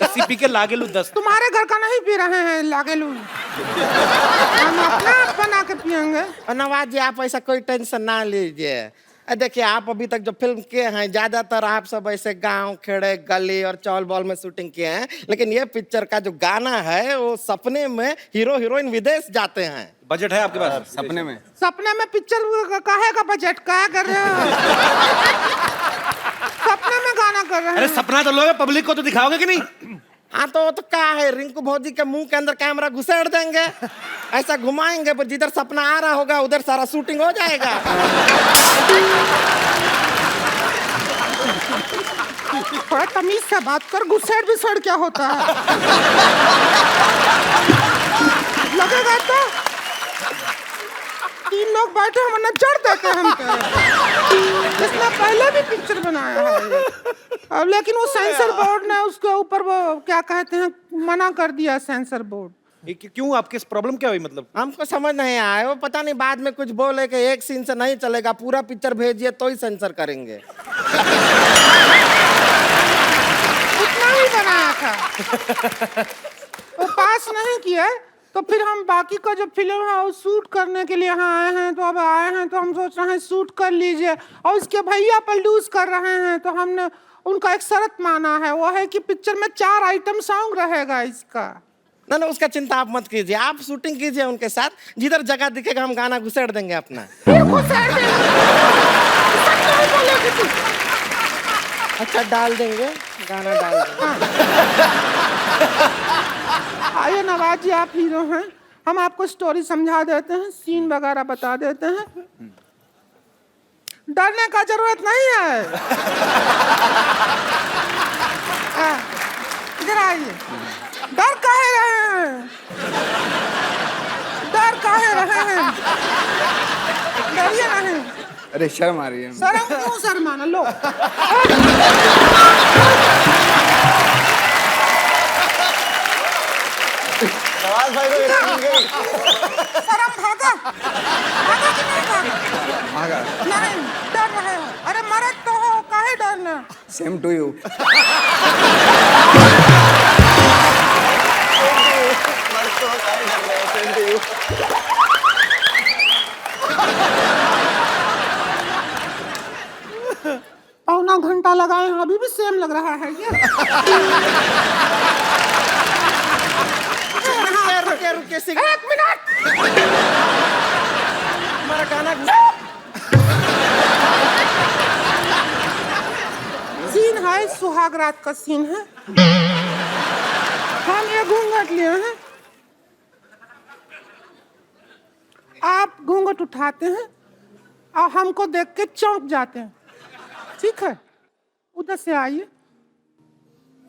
लस्सी पी के लागेलू 10। तुम्हारे घर का नहीं पी रहे हैं लागेलू, हम अपना बना के पियेंगे। और नवाज जी, आप ऐसा कोई टेंशन ना लीजिए। देखिए, आप अभी तक जो फिल्म किए हैं ज्यादातर आप सब ऐसे गांव खेड़े गली और चौल बॉल में शूटिंग किए हैं, लेकिन ये पिक्चर का जो गाना है वो सपने में हीरो हीरोइन विदेश जाते हैं। बजट है आपके पास? सपने में पिक्चर काहे का बजट क्या कर रहे हो? सपने में गाना कर रहे हैं। अरे सपना तो लोगे, पब्लिक को तो दिखाओगे कि नहीं? हाँ तो क्या है, रिंकू भौजी के मुंह के अंदर कैमरा घुसेड़ देंगे, ऐसा घुमाएंगे, पर जिधर सपना आ रहा होगा उधर सारा शूटिंग हो जाएगा। थोड़ा तमीज से बात कर, घुसेड़ विसेड़ क्या होता है? लगेगा तो 3 लोग बैठे हम नजर देते हैं हमको। इसने पहले भी पिक्चर बनाया है, अब लेकिन वो सेंसर बोर्ड ने उसके ऊपर वो क्या कहते हैं मना कर दिया, सेंसर बोर्ड। क्यों, आपके प्रॉब्लम क्या हुई? मतलब हमको समझ नहीं आया, वो पता नहीं बाद में कुछ बोले कि एक सीन से नहीं चलेगा, पूरा पिक्चर भेजिए तो ही सेंसर करेंगे। था। वो पास नहीं किए तो फिर हम बाकी का जो फिल्म है वो शूट करने के लिए यहाँ आए हैं। तो अब आए हैं तो हम सोच रहे हैं शूट कर लीजिए। और उसके भैया प्रोड्यूस कर रहे हैं तो हमने उनका एक शर्त माना है, वो है कि पिक्चर में 4 आइटम सॉन्ग रहेगा इसका। ना ना, उसका चिंता आप मत कीजिए, आप शूटिंग कीजिए उनके साथ, जिधर जगह दिखेगा हम गाना घुसेड़ देंगे अपना। अच्छा डाल देंगे, गाना डाल देंगे। आइए नवाज जी, आप हीरो हैं, हम आपको स्टोरी समझा देते हैं, सीन वगैरह बता देते हैं। डरने का जरूरत नहीं है। इधर आइए। डर काहे रहे हैं? डर काहे रहे हैं? डरिए नहीं। अरे शर्म आ रही है। शर्म क्यों शर्माना? लो शर्म भागा? भागा कि नहीं भागा? भागा। नहीं, डर रहे हो। अरे मरद तो हो, काहे डरना? Same to you. पौना घंटा लगाए हैं, अभी भी सेम लग रहा है क्या? रुकिए रुकिए, 1 मिनट। हमारा गाना सीन है सुहाग रात का सीन है। हम ये घूंघट लिए हैं, आप घूंघट उठाते हैं और हमको देख के चौंक जाते हैं, ठीक है? उधर से आइए,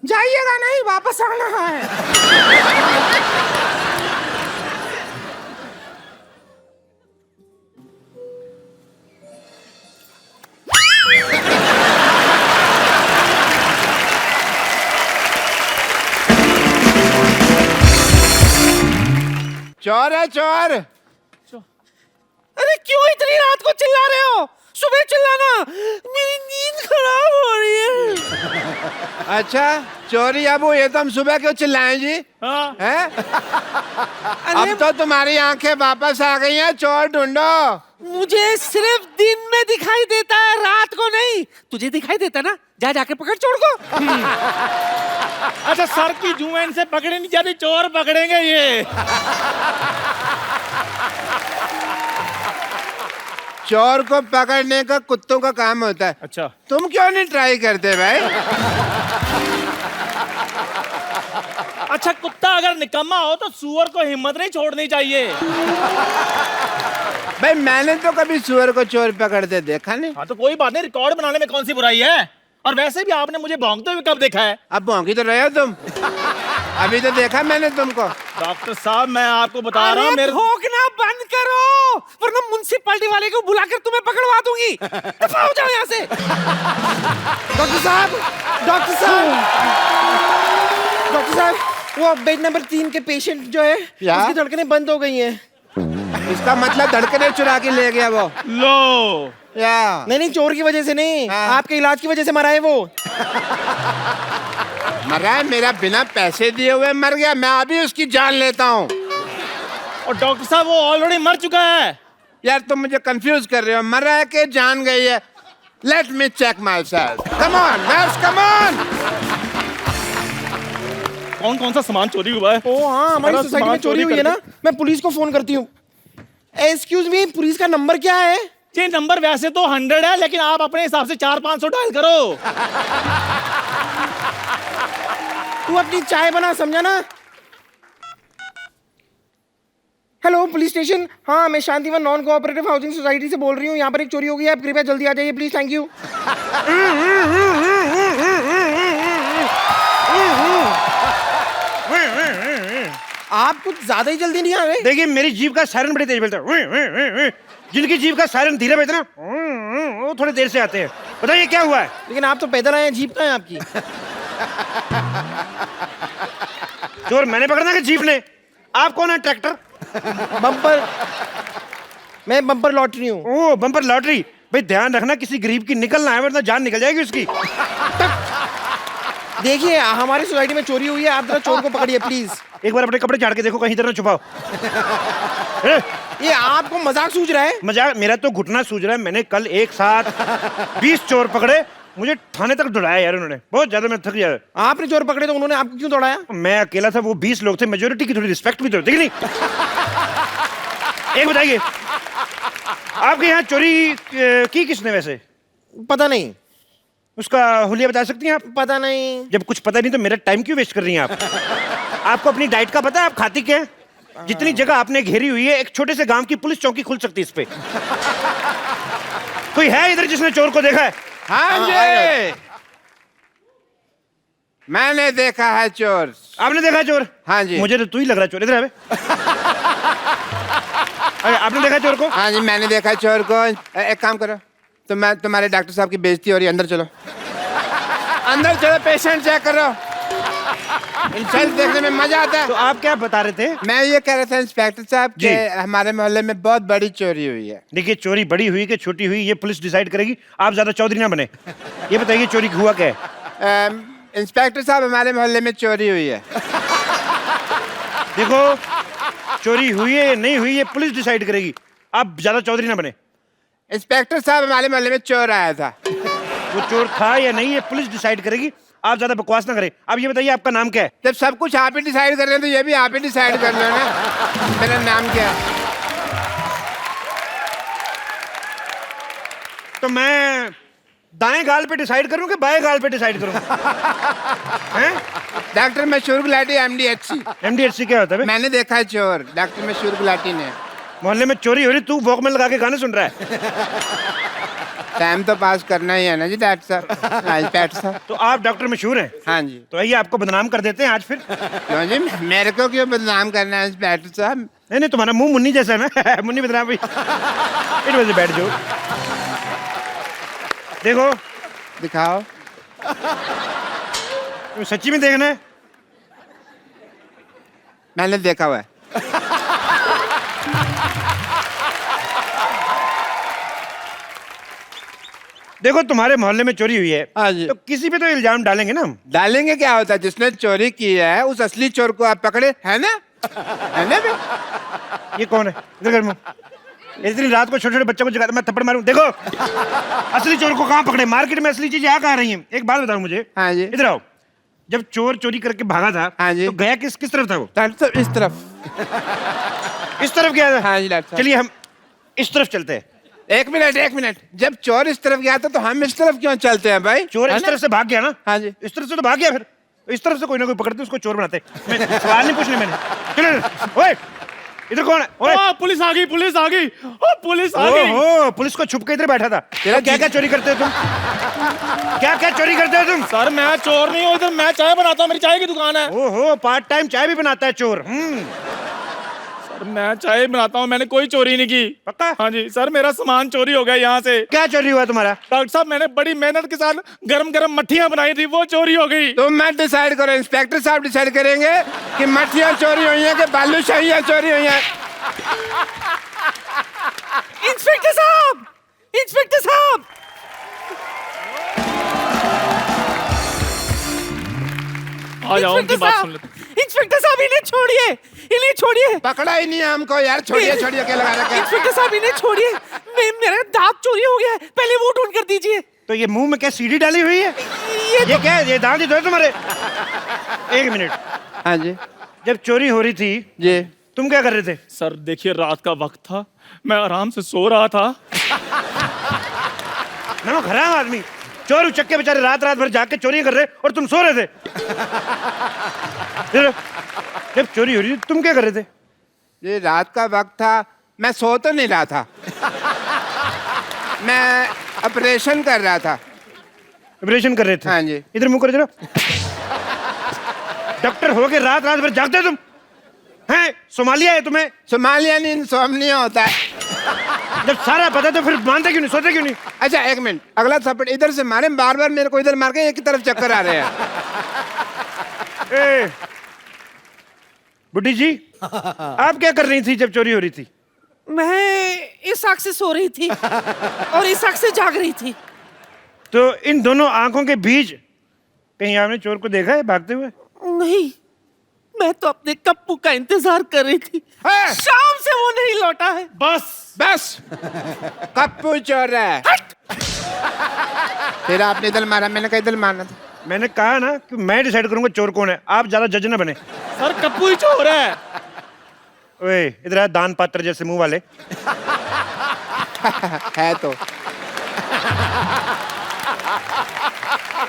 जाइएगा नहीं, वापस आना है। चोर है चोर। अरे क्यों इतनी रात को चिल्ला रहे हो? सुबह चिल्लाना, मेरी नींद खराब हो रही है। अच्छा चोरी अब ये तो हम सुबह क्यों चिल्लाएं जी? हाँ। हैं? अब तो तुम्हारी आंखें वापस आ गई हैं, चोर ढूंढो। मुझे सिर्फ दिन में दिखाई देता है, रात को नहीं। तुझे दिखाई देता ना? जा जाके पकड़ चोर को। अच्छा सर की जुएन से पकड़े नहीं जाती, चोर पकड़ेंगे ये। चोर को पकड़ने का कुत्तों का काम होता है। अच्छा तुम क्यों नहीं ट्राई करते भाई? अच्छा, कुत्ता अगर निकम्मा हो तो सुअर को हिम्मत नहीं छोड़नी चाहिए। भाई मैंने तो कभी सुअर को चोर पकड़ते देखा नहीं। हाँ तो कोई बात नहीं, रिकॉर्ड बनाने में कौन सी बुराई है। और वैसे भी आपने मुझे भौंकते हुए कब देखा है? अब भौंकी तो रहे हो तुम। अभी तो देखा मैंने तुमको। डॉक्टर साहब मैं आपको बता रहा हूँ, मेरे भौंकना बंद करो, वरना म्युनिसिपैलिटी वाले को बुलाकर तुम्हें पकड़वा दूंगी। दफा हो जाओ यहाँ से। डॉक्टर साहब, डॉक्टर साहब, डॉक्टर साहब, वो बेड नंबर 3 के पेशेंट जो है, उसकी धड़कनें बंद हो गई हैं। इसका मतलब धड़कने चुरा के ले गया वो। लो या नहीं नहीं, चोर की वजह से नहीं, आपके इलाज की वजह से मरा है वो। मरा है? मेरा बिना पैसे दिए हुए मर गया, मैं अभी उसकी जान लेता हूँ। और डॉक्टर साहब वो ऑलरेडी मर चुका है। यार तुम मुझे कंफ्यूज कर रहे हो, मरा है कि जान गई है? Let me check myself. Come on nurse, come on. कौन कौन सा सामान चोरी हुआ है? ओ हाँ, हमारी सोसाइटी में चोरी हुई है ना, मैं पुलिस को फोन करती हूँ। एक्सक्यूज मी, पुलिस का नंबर क्या है? जी नंबर वैसे तो 100 है, लेकिन आप अपने हिसाब से 400-500 डायल करो। तू अपनी चाय बना, समझा ना? हेलो पुलिस स्टेशन, हाँ मैं Shantivan non cooperative housing society से बोल रही हूँ। यहाँ पर एक चोरी हो गई है, आप कृपया जल्दी आ जाइए प्लीज, थैंक यू। आप कुछ ज्यादा ही जल्दी नहीं आ रहे। देखिए मेरी जीभ का सायरन बड़ी तेज बजता है। जिनकी जीभ का सायरन धीरे बजता है ना, वो थोड़ी देर से आते हैं। बताइए क्या हुआ है? लेकिन आप तो पैदल आए हैं, जीप कहाँ है आपकी? चोर मैंने पकड़ना कि जीप ने? आप कौन है? ट्रैक्टर? बम्पर, मैं बम्पर लॉटरी हूँ। ओ बम्पर लॉटरी। भाई ध्यान रखना किसी गरीब की निकल ना है, वरना जान निकल जाएगी उसकी। देखिए हमारी सोसाइटी में चोरी हुई है, आप जरा चोर को पकड़िए प्लीज। एक बार अपने कपड़े झाड़ के देखो, कहीं इधर ना छुपाओ। ये आपको मजाक सूझ रहा है? मजाक? मेरा तो घुटना सूझ रहा है। मैंने कल एक साथ 20 चोर पकड़े, मुझे थाने तक दौड़ाया यार उन्होंने, बहुत ज्यादा मैं थक गया। आपने चोर पकड़े तो उन्होंने आपको क्यों दौड़ाया? मैं अकेला था, वो 20 लोग थे, मेजोरिटी की थोड़ी रिस्पेक्ट भी तो होती है कि नहीं? एक बताइए, आपके यहाँ चोरी की किसने वैसे? पता नहीं। उसका हुलिया बता सकती हैं आप? पता नहीं। जब कुछ पता नहीं तो मेरा टाइम क्यों वेस्ट कर रही हैं आप? आपको अपनी डाइट का पता है? आप खाती क्या है? जितनी जगह आपने घेरी हुई है, एक छोटे से गांव की पुलिस चौकी खुल सकती है इस पे। कोई है इधर जिसने चोर को देखा है? हाँ जी, मैंने देखा है चोर। आपने देखा है चोर? हाँ जी। मुझे तो तू ही लग रहा है चोर। इधर आ बे। अरे आपने देखा चोर को? हाँ जी, मैंने देखा चोर को। एक काम करो, तो मैं तुम्हारे डॉक्टर साहब की बेइज्जती हो रही है, अंदर चलो। अंदर चलो, पेशेंट चेक करो। इंसान देखने में मजा आता है। तो आप क्या बता रहे थे? मैं ये कह रहा था इंस्पेक्टर साहब कि हमारे मोहल्ले में बहुत बड़ी चोरी हुई है। देखिए, चोरी बड़ी हुई कि छोटी हुई ये पुलिस डिसाइड करेगी, आप ज्यादा चौधरी ना बने। ये बताइए चोरी हुआ क्या है? इंस्पेक्टर साहब, हमारे मोहल्ले में चोरी हुई है। देखो, चोरी हुई है या नहीं हुई ये पुलिस डिसाइड करेगी, आप ज्यादा चौधरी ना बने। इंस्पेक्टर साहब, हमारे मोहल्ले में चोर आया था। वो चोर था या नहीं ये पुलिस डिसाइड करेगी, आप ज्यादा बकवास ना करें। अब ये बताइए आपका नाम क्या है? जब सब कुछ आप ही डिसाइड कर रहे हैं तो ये भी आप ही डिसाइड कर लो ना। मेरा नाम क्या है? तो मैं दाएं गाल पे डिसाइड करूं कि बाएं गाल पे डिसाइड करूं? हैं? डॉक्टर मशहूर गुलाटी, MDHC। MDHC क्या होता है बे? मैंने देखा है चोर, डॉक्टर मशहूर गुलाटी ने। मोहल्ले में चोरी हो रही, तू वॉकमैन लगा के गाने सुन रहा है। टाइम तो पास करना ही है ना जी डॉक्टर साहब। हाँ, इंस्पेक्टर साहब। तो आप डॉक्टर मशहूर हैं? हाँ जी। तो आइए आपको बदनाम कर देते हैं आज फिर। क्यों जी, मेरे को क्यों बदनाम करना है इंस्पेक्टर साहब? नहीं नहीं, तुम्हारा मुंह मुन्नी जैसा है ना। मुन्नी बदनाम भाई। इट वजह बैठ जाओ। देखो, दिखाओ। सच्ची में देखना है? मैंने देखा हुआ है। देखो, तुम्हारे मोहल्ले में चोरी हुई है। हाँ जी। तो किसी पे तो इल्जाम डालेंगे ना हम। डालेंगे, क्या होता है? जिसने चोरी की है उस असली चोर को आप पकड़े, है ना? है ना बे? ये कौन है? इधर कर मुंह। इतनी रात को छोटे छोटे बच्चों को जगाता, मैं थप्पड़ मारूं। देखो, असली चोर को कहाँ पकड़े? मार्केट में असली चीजें आ रही हैं। एक बात बताओ मुझे। हाँ जी। इधर आओ। जब चोर चोरी करके भागा था, हाँ जी, तो गया किस किस तरफ था वो? डॉक्टर साहब, इस तरफ। इस तरफ गया था? हाँ जी डॉक्टर साहब। चलिए हम इस तरफ चलते हैं। एक मिनट। जब चोर इस तरफ गया था तो हम इस तरफ क्यों चलते हैं भाई? चोर इस तरफ से भाग गया ना? हाँ जी। इस तरफ से तो भाग गया, फिर इस तरफ से कोई ना कोई पकड़ते उसको चोर बनाते। मैं सवाल नहीं पूछने मैंने। चलो, ओए, इधर कौन है? ओए, पुलिस आ गई, पुलिस आ गई, पुलिस आ गई। ओहो, पुलिस को छुप के इधर बैठा था। तेरा क्या क्या चोरी करते हो तुम? क्या क्या चोरी करते हो तुम? सर मैं चोर नहीं हूँ, इधर मैं चाय बनाता हूँ, मेरी चाय की दुकान है। ओहो, पार्ट टाइम चाय भी बनाता है चोर। सर मैं चाय बनाता हूँ, मैंने कोई चोरी नहीं की। पक्का? हाँ जी सर, मेरा सामान चोरी हो गया यहाँ से। क्या चोरी हुआ तुम्हारा? डॉक्टर साहब, मैंने बड़ी मेहनत के साथ गरम गरम मट्ठियाँ बनाई थी, वो चोरी हो गई। तुम मत डिसाइड करो, इंस्पेक्टर साहब डिसाइड करेंगे कि मट्ठियाँ चोरी हुई हैं कि बालूशाहियाँ चोरी हुई हैं। इंस्पेक्टर साहब, इंस्पेक्टर साहब, आ जाओ, उनकी बात सुन लेते। इंस्पेक्टर साहब, इन्हें छोड़िए, इन्हें छोड़िए। पकड़ा ही नहीं है हमको यार, छोड़िए क्या लगा रखा है? इंस्पेक्टर साहब, इन्हें छोड़िए। मेरा दांत चोरी हो गया है, पहले वो ढूंढ कर दीजिए। तो ये मुंह में क्या सीढ़ी डाली हुई है? ये क्या है? ये दांत ही तो है तुम्हारे। एक मिनट। हाँ जी। जब चोरी हो रही थी जी, तुम क्या कर रहे थे? सर देखिए, रात का वक्त था, मैं आराम से सो रहा था। ना खराब आदमी, चोर उचक्के बेचारे रात रात भर जाके चोरी कर रहे और तुम सो रहे थे। जब चोरी हो रही थी तुम क्या कर रहे थे? ये रात का वक्त था, मैं सो तो नहीं रहा था, मैं ऑपरेशन कर रहा था। ऑपरेशन कर रहे थे? हाँ जी। इधर मुंह करो जरा। डॉक्टर हो के रात रात भर जागते हो तुम? हैं? सोमालिया है तुम्हें? सोमालिया नहीं, इंसोम्निया होता है। जब सारा पता तो फिर मानते क्यों नहीं, सोते क्यों नहीं? अच्छा एक मिनट, अगला थप्पड़ इधर से मारे, बार बार मेरे को इधर मार के एक ही तरफ चक्कर आ रहे हैं। ए, बुड्ढी जी, आप क्या कर रही थी जब चोरी हो रही थी? मैं इस आंख से सो रही थी और इस आंख से जाग रही थी। तो इन दोनों आंखों के बीच कहीं आपने चोर को देखा है भागते हुए? नहीं, मैं तो अपने कप्पू का इंतजार कर रही थी। है। शाम से वो नहीं लौटा है। बस कप्पू चोर है। फिर आपने इधर मारा, मैंने कहा इधर मारना था। मैंने कहा ना कि मैं डिसाइड करूंगा चोर कौन है, आप ज्यादा जज ना बने। सर कप्पू ही चोर है। ओए इधर आ, दान पात्र जैसे मुंह वाले। है तो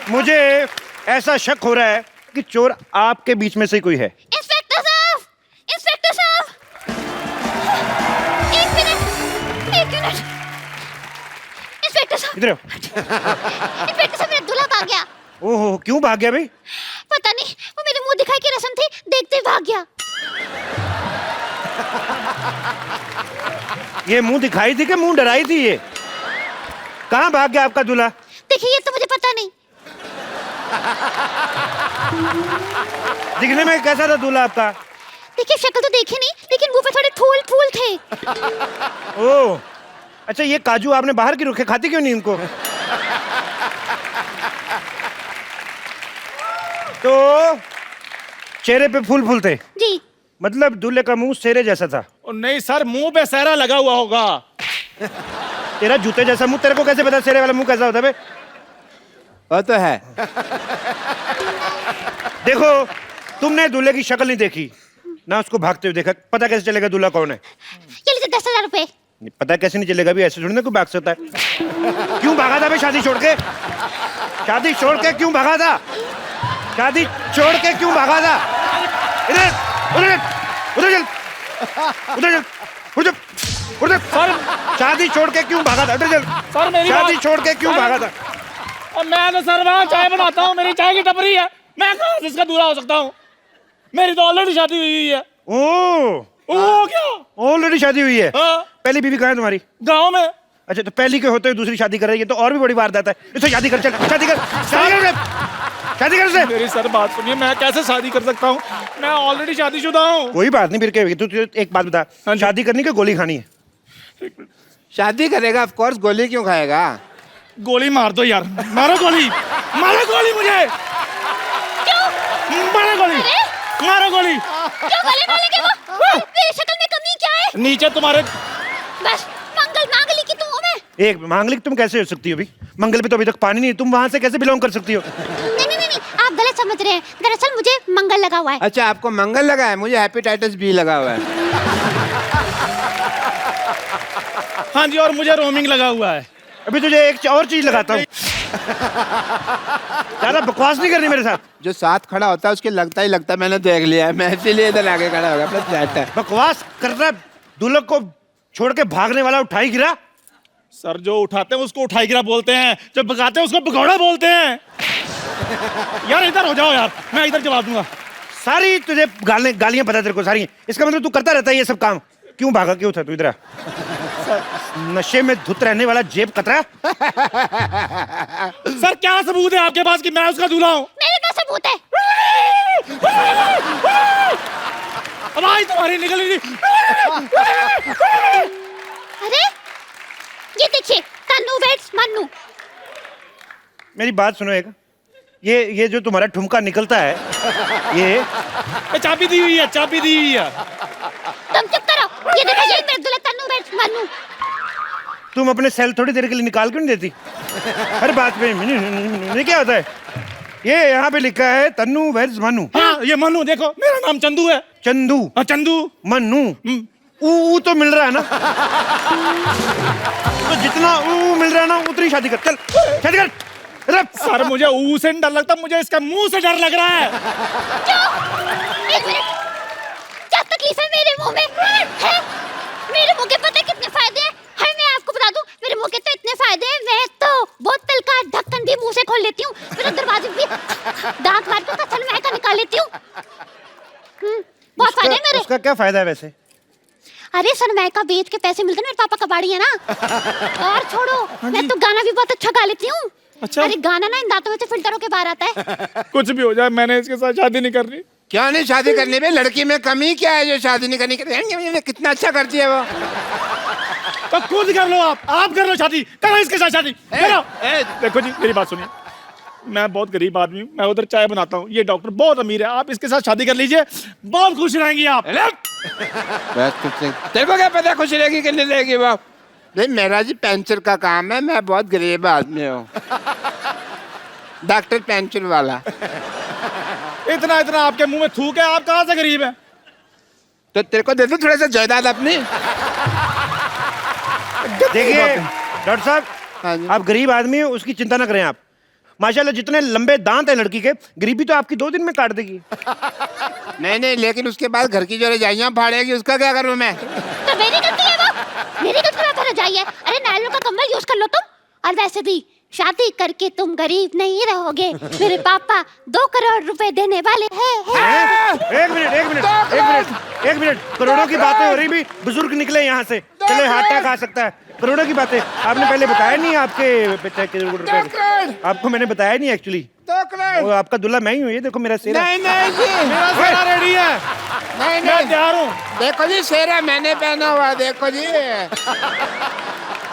मुझे ऐसा शक हो रहा है कि चोर आपके बीच में से ही कोई है। इंस्पेक्टर साहब, इंस्पेक्टर साहब, एक मिनट, इंस्पेक्टर साहब, इधर आओ। इंस्पेक्टर साहब, मेरा दूल्हा भाग गया। ओहो, क्यों भाग गया भाई? पता नहीं, वो मेरे मुंह दिखाई की रस्म थी, देखते ही भाग गया। ये मुंह दिखाई थी कि मुंह डराई थी? ये कहाँ भाग गया आपका दूल्हा? देखिए, ये तो मुझे पता नहीं। दिखने में कैसा था दूल्हा आपका? देखिए, शक्ल तो देखी नहीं, लेकिन मुंह पे थोड़े फूल थे। ओह, अच्छा ये काजू आपने बाहर की रखे, खाती क्यों नहीं इनको? तो चेहरे पे फूल थे? जी। मतलब दूल्हे का मुंह सेरे जैसा था? नहीं सर, मुंह पे सहरा लगा हुआ होगा। तेरा जूते जैसा मुंह, तेरे को कैसे पता सेरे वाला मुंह कैसा होता है बे? वो तो है। देखो, तुमने दूल्हे की शक्ल नहीं देखी ना, उसको भागते हुए देखा, पता कैसे चलेगा दूल्हा कौन है? ये लीजिए 10,000 रुपए। पता कैसे नहीं चलेगा भी, ऐसे थोड़ी ना कोई भाग सकता है। क्यों भागा था बे शादी छोड़ के? शादी छोड़ के क्यों भागा था? शादी छोड़ के क्यों भागा था? इधर उधर उधर चल, उधर चल, उधर उधर। शादी छोड़ के क्यों भागा था? उधर चल। सर मेरी शादी बात- छोड़ के क्यों भागा था? और मैं तो सर वहाँ चाय बनाता हूँ, मेरी चाय की टपरी है, मैं कहाँ से इसका दूल्हा हो सकता हूँ? मेरी तो ऑलरेडी शादी हुई है। ओ क्या? ऑलरेडी शादी हुई है? हाँ। पहली बीवी कहाँ है तुम्हारी? गाँव में। अच्छा, तो पहली के होते हुए दूसरी शादी कर रही है, तो और भी बड़ी वारदात है। इससे शादी कर, चल शादी कर, शादी कर, शादी कर से। मेरी सर बात सुनिए, मैं कैसे शादी कर सकता हूँ? मैं ऑलरेडी शादीशुदा हूँ। कोई बात नहीं, फिर क्या होगी? तू एक बात बता, शादी करनी कि गोली खानी है? शादी करेगा, ऑफ कोर्स, गोली क्यों खाएगा? गोली मार दो यार, मारो गोली, मारो गोली मुझे। मारो गोली, मारो गोली। क्यों गले मारेंगे वो? मेरी शक्ल में कमी क्या है? नीचे तुम्हारे बस मंगल नागली की तो हूँ मैं। एक मांगलिक तुम कैसे हो सकती हो अभी? मंगल पे तो अभी तक पानी नहीं, तुम वहां से कैसे बिलोंग कर सकती हो? नहीं, आप गलत समझ रहे हैं। दरअसल मुझे मंगल लगा हुआ है। अच्छा, आपको मंगल लगा है, मुझे हेपेटाइटिस बी लगा हुआ है। हाँ जी, और मुझे रोमिंग लगा हुआ है। अभी तुझे एक और चीज लगाता हूँ। ज्यादा बकवास नहीं करनी मेरे साथ। जो साथ खड़ा होता है उसके लगता ही लगता है, मैंने देख लिया है, मैं इसीलिए इधर आगे खड़ा होगा। अपना फ्लैट है। बकवास कर रहा है, दूल्हे को छोड़ के भागने वाला उठाई गिरा। सर जो उठाते हैं उसको उठाई गिरा बोलते हैं, जो भगाते हैं उसको भगौड़ा बोलते हैं। यार इधर हो जाओ यार, मैं इधर जवाब दूंगा। सारी तुझे गालियां पता तेरे को सारी। इसका मतलब तू करता रहता है ये सब काम। क्यों भागा, क्यों था तू इधर? नशे में धुत रहने वाला जेब कतरा। सर क्या सबूत है आपके पास कि मैं उसका दूल्हा हूँ? मेरे पास सबूत है। आवाज तुम्हारी निकल रही थी। अरे ये देखिए, तन्नू वेट्स मन्नू। मेरी बात सुनो एक, ये जो तुम्हारा ठुमका निकलता है, ये चाबी दी हुई है, चाबी दी हुई है। तुम चुप करो। ये देखो, यही मेरा दूल्हा तन्नू वेट्स मन्नू। तुम अपने सेल थोड़ी देर के लिए निकाल क्यों नहीं देती? हर बात पे नहीं, क्या होता है? ये यहाँ पे लिखा है तन्नू वेट्स मन्नू। हाँ ये मन्नू, देखो मेरा नाम चंदू है। चंदू? हाँ चंदू। मन्नू ऊ तो मिल रहा है ना? तो जितना ऊ मिल रहा है ना, उतनी शादी कर। चल शादी कर। सर मुझे ऊ से डर लगता, मुझे इसका मुंह से डर लग रहा है। एक मिनट, क्या तकलीफ है मेरे मुंह में? है? मेरे मुंह के पता है कितने फायदे हैं? है, मैं आपको बता दूं, मेरे मुंह के तो इतने फायदे हैं, मैं तो बोतल का ढक्कन भी मुंह से खोल लेती हूँ, मेरे दरवाजे भी दांत मार के कसल महका निकाल लेती हूँ। बहुत फायदे हैं मेरे। उसका क्या फायदा है वैसे? अरे सनमाइका बेच के पैसे मिलते हैं, मेरे पापा कबाड़ी है ना। और छोड़ो, मैं तो गाना भी बहुत अच्छा गा लेती हूँ। अच्छा? अरे गाना ना इन दांतों में से फिल्टर होके बाहर आता है। कुछ भी हो जाए, मैंने इसके साथ शादी नहीं करनी। क्या नहीं शादी करने में? लड़की में कमी क्या है जो शादी नहीं करनी? कितना अच्छा करती है वो। तो खुद कर लो, आप कर लो शादी, करो इसके साथ शादी करो। देखो जी मेरी बात सुनिए, मैं बहुत गरीब आदमी हूँ, मैं उधर चाय बनाता हूँ, ये डॉक्टर बहुत अमीर है, आप इसके साथ शादी कर लीजिए, बहुत खुश रहेंगी आप। तेरे को क्या पता खुश रहेगी कि नहीं रहेगी बाप? नहीं, मेरा जी पेंचर का काम है, मैं बहुत गरीब आदमी हूँ। डॉक्टर पेंचर वाला। इतना इतना आपके मुंह में थूक है, आप कहाँ से गरीब हैं? तो तेरे को दे दूं थोड़ा सा जायदाद अपनी? देखिए डॉक्टर साहब, आप गरीब आदमी हैं, उसकी चिंता ना करें आप। माशाल्लाह जितने लंबे दांत हैं लड़की के, गरीबी तो आपकी 2 दिन में काट देगी। नहीं नहीं, लेकिन उसके बाद घर की जो रजाइयाँ फाड़ेगी, उसका क्या करूँ मैं? तो मेरी गलती है वो, मेरी गलती है रजाइए। अरे नायलॉन का कंबल यूज कर लो तुम। और वैसे भी शादी करके तुम गरीब नहीं रहोगे, मेरे पापा 2 करोड़ रुपए देने वाले हैं। एक मिनट, करोड़ों की बातें हो रही भी, बुजुर्ग निकले यहाँ से, चले हार्ट अटैक आ सकता है। करोड़ों की बातें आपने पहले बताया नहीं, आपके रुपए आपको मैंने बताया नहीं एक्चुअली। 2 करोड़। आपका दूल्हा मैं ही हूँ, ये देखो मेरा सेहरा। नहीं नहीं जी, मेरा सेहरा रेडी है, नहीं मैं नहीं, तैयार हूँ। देखो जी सेहरा मैंने पहना हुआ, देखो जी।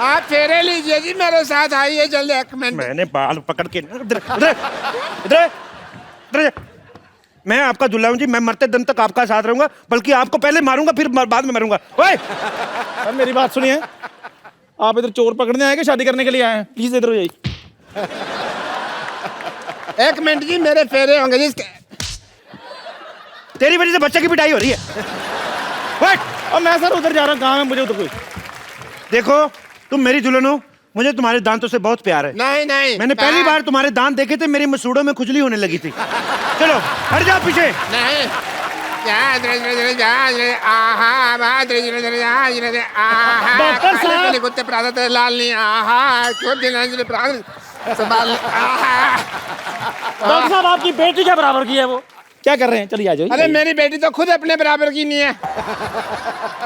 आप फेरे लीजिए जी, मेरे साथ आइए जल्दी 1 मिनट। मैंने बाल पकड़ के इधर मैं आपका दूल्हा हूँ जी, मैं मरते दम तक आपका साथ रहूंगा, बल्कि आपको पहले मारूंगा फिर बाद में मरूंगा। ओए अब मेरी बात सुनिए, आप इधर चोर पकड़ने आए कि शादी करने के लिए आए हैं? प्लीज इधर हो जाइए। 1 मिनट जी, मेरे फेरे होंगे जी। तेरी वजह से बच्चे की पिटाई हो रही है। और मैं सर उधर जा रहा हूँ, काम है मुझे उधर कोई। देखो तुम मेरी दुल्हन हो, मुझे तुम्हारे दांतों से बहुत प्यार है। नहीं नहीं, मैंने पहली बार तुम्हारे दांत देखे थे, मेरी मसूड़ों में खुजली होने लगी थी। चलो हट जाओ पीछे। नहीं, डॉक्टर साहब, कुत्ते प्रादा तेरे लाल नहीं, आहा क्यों दिन प्राण संभाल। डॉक्टर साहब आपकी बेटी के बराबर की है वो, क्या कर रहे हैं? चलिए आ जाओ। अरे मेरी बेटी तो खुद अपने बराबर की नहीं है।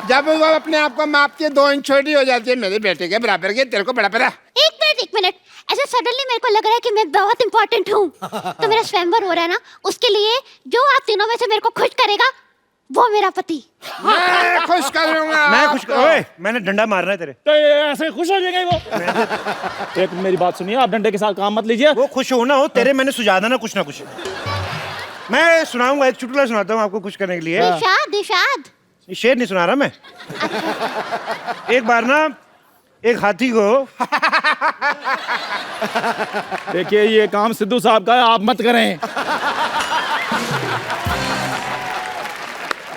जब वो अपने आप को मापती है 2 इंच छोटी हो जाती है, मेरी बेटी के बराबर की। तेरे को बड़ा पता? 1 मिनट, ऐसे सडनली मेरे को लग रहा है कि मैं बहुत इंपॉर्टेंट हूँ। तो मेरा स्वयंवर हो रहा है ना, उसके लिए जो आप तीनों में से मेरे को खुश करेगा वो मेरा पति। मैं खुश करूंगा। मैं खुश ओए, मैंने डंडा मारना है तेरे। तो ऐसे खुश हो जाएगा वो। एक मेरी बात सुनिए, आप डंडे के साथ काम मत लीजिए। वो खुश हो ना हो, तेरे मैंने सुझा देना कुछ ना कुछ। मैं सुनाऊंगा, एक चुटकुला सुनाता हूँ आपको खुश करने के लिए। दिशाद शेर नहीं सुना रहा मैं। एक बार ना एक हाथी को देखिए ये काम सिद्धू साहब का है, आप मत करें।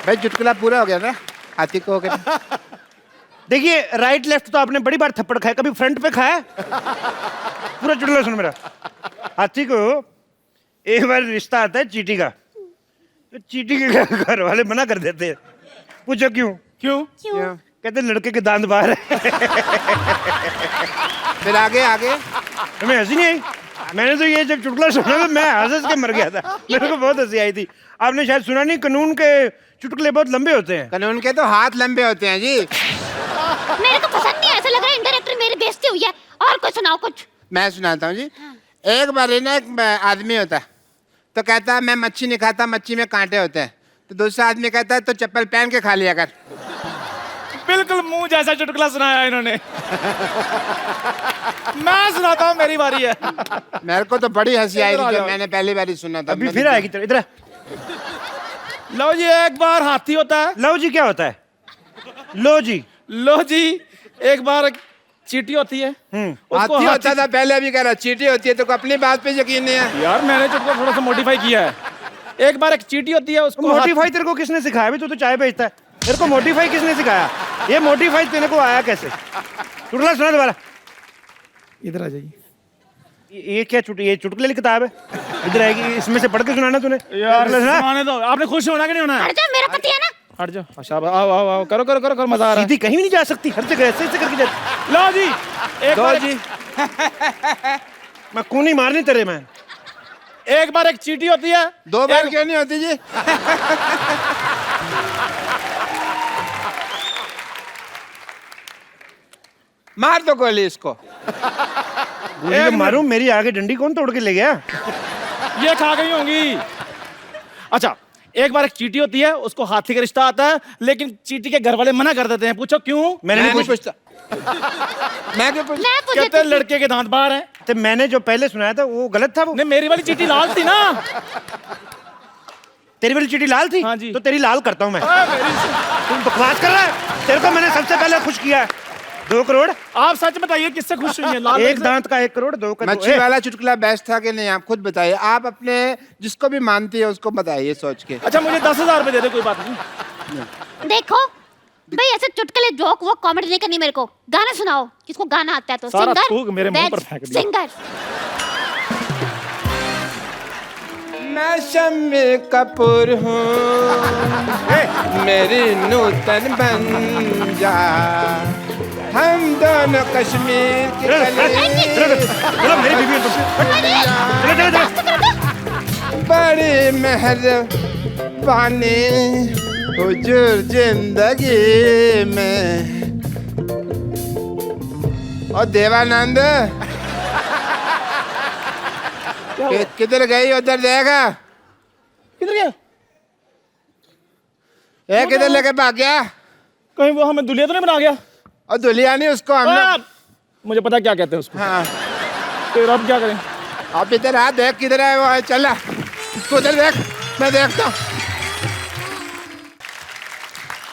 भाई चुटकुला पूरा हो गया ना, हाथी को हो गया। देखिए राइट लेफ्ट तो आपने बड़ी बार थप्पड़ खाया, कभी फ्रंट पे खाया? पूरा चुटकुला सुनो मेरा। हाथी को एक बार रिश्ता आता है चींटी का, तो चींटी के घर वाले मना कर देते हैं। पूछो क्यों? क्यों? कहते लड़के के दांत बाहर है। फिर आगे आगे तुम्हें हंसी नहीं आई? मैंने तो ये जब चुटकुला सुना तो मैं हंस के मर गया था, मेरे को बहुत हंसी आई थी। आपने शायद सुना नहीं, कानून के चुटकुले बहुत लंबे होते हैं। कानून के तो हाथ लंबे होते हैं जी। मेरे को पसंद नहीं, ऐसा लग रहा है इंडायरेक्टली मेरी बेइज्जती हुई है। और कुछ सुनाओ कुछ। मैं सुनाता हूँ जी। एक बार ना एक आदमी होता है, तो कहता है मैं मच्छी नहीं खाता, मच्छी में कांटे होते हैं। तो दूसरा आदमी कहता है तो चप्पल पहन के खा लिया कर। बिल्कुल मुंह जैसा चुटकुला सुनाया इन्होंने। मैं सुनाता हूँ, मेरी बारी है। मेरे को तो बड़ी हंसी आई थी जब मैंने पहली बार सुना था। अभी फिर आएगी। इधर लो जी, एक बार हाथी होता है। लो जी क्या होता है? लो जी, लो जी, एक बार चींटी होती है। हाथी होता था पहले, अभी कह रहा चींटी होती है। तो अपनी बात पे यकीन नहीं है यार, मैंने चुटकुला थोड़ा सा मॉडिफाई किया है। एक बार एक चींटी होती है, उसको मोडिफाई तेरे को किसने सिखाया? अभी तू तो चाय बेचता है, तेरे को मोडिफाई किसने सिखाया? ये मोडिफाई तेरे को आया कैसे? चुटकुला सुना दोबारा। इधर आ जाइए। ये क्या ये चुटकुले की किताब है? इधर आएगी, इसमें से पढ़ के सुनाना तूने। यार सुनाने दो, आपने खुश होना कि नहीं होना? हट जा, मेरा पति है ना। हट जाओ। अच्छा आओ आओ आओ, करो करो करो करो, मजा आ रहा है। सीधी कहीं भी नहीं जा सकती, हर जगह ऐसे ऐसे करके जाती। लो जी, एक बार जी मैं कूनी मारनी तेरे में। एक बार एक चींटी होती है। 2 बार क्यों नहीं होती जी? मार दो गोली इसको। गोली मारूं? मेरी आगे डंडी कौन तोड़ के ले गया? ये खा गई होंगी। अच्छा, एक बार एक चींटी होती है, उसको हाथी का रिश्ता आता है, लेकिन चींटी के घर वाले मना कर देते हैं। पूछो क्यों? मैंने नहीं पूछता। मैं क्यों पूछ? मैं पूछ कहते हैं लड़के के दांत बाहर हैं। तो मैंने जो पहले सुनाया था वो गलत था। वो नहीं, मेरी वाली चीटी लाल थी ना। तेरी वाली चिट्ठी लाल थी। हाँ जी। तो तेरी लाल करता हूँ मैं। तुम बकवास कर रहा है। तेरे को मैंने सबसे पहले खुश किया है। 2 करोड़। आप सच बताइए किससे खुश हुई हैं? लाल एक से? दांत का 1 करोड़, 2 का 2। मच्छी वाला चुटकुला बेस्ट था कि नहीं? आप खुद बताइए। आप अपने जिसको भी मानती है उसको बताइए सोच के। अच्छा मुझे 10,000 रुपए दे दे, कोई बात नहीं। देखो भाई, ऐसे चुटकुले जोक वो कॉमेडी नहीं करनी मेरे को। गाना सुनाओ, किसको गाना आता है तो। सारा सिंगर थूक मेरे मुंह पर फेंक दिया। सिंगर। मैं शम्मी कपूर हूँ, मेरी नूतन बन जा, हम दोनों कश्मीर की चलो मेरी बीवी बड़ी मेहरबानी हुजूर जिंदगी में। और देवानंद किधर गई? उधर देखा किधर गया? किधर लेके भाग गया? कहीं वो हमें दुलिया तो नहीं बना गया? और दुलिया नहीं उसको हमने। मुझे पता क्या कहते हैं उसको। हाँ तो अब क्या करें? आप इधर आ, देख किधर है वो। चला तो उधर देख, मैं देखता हूँ।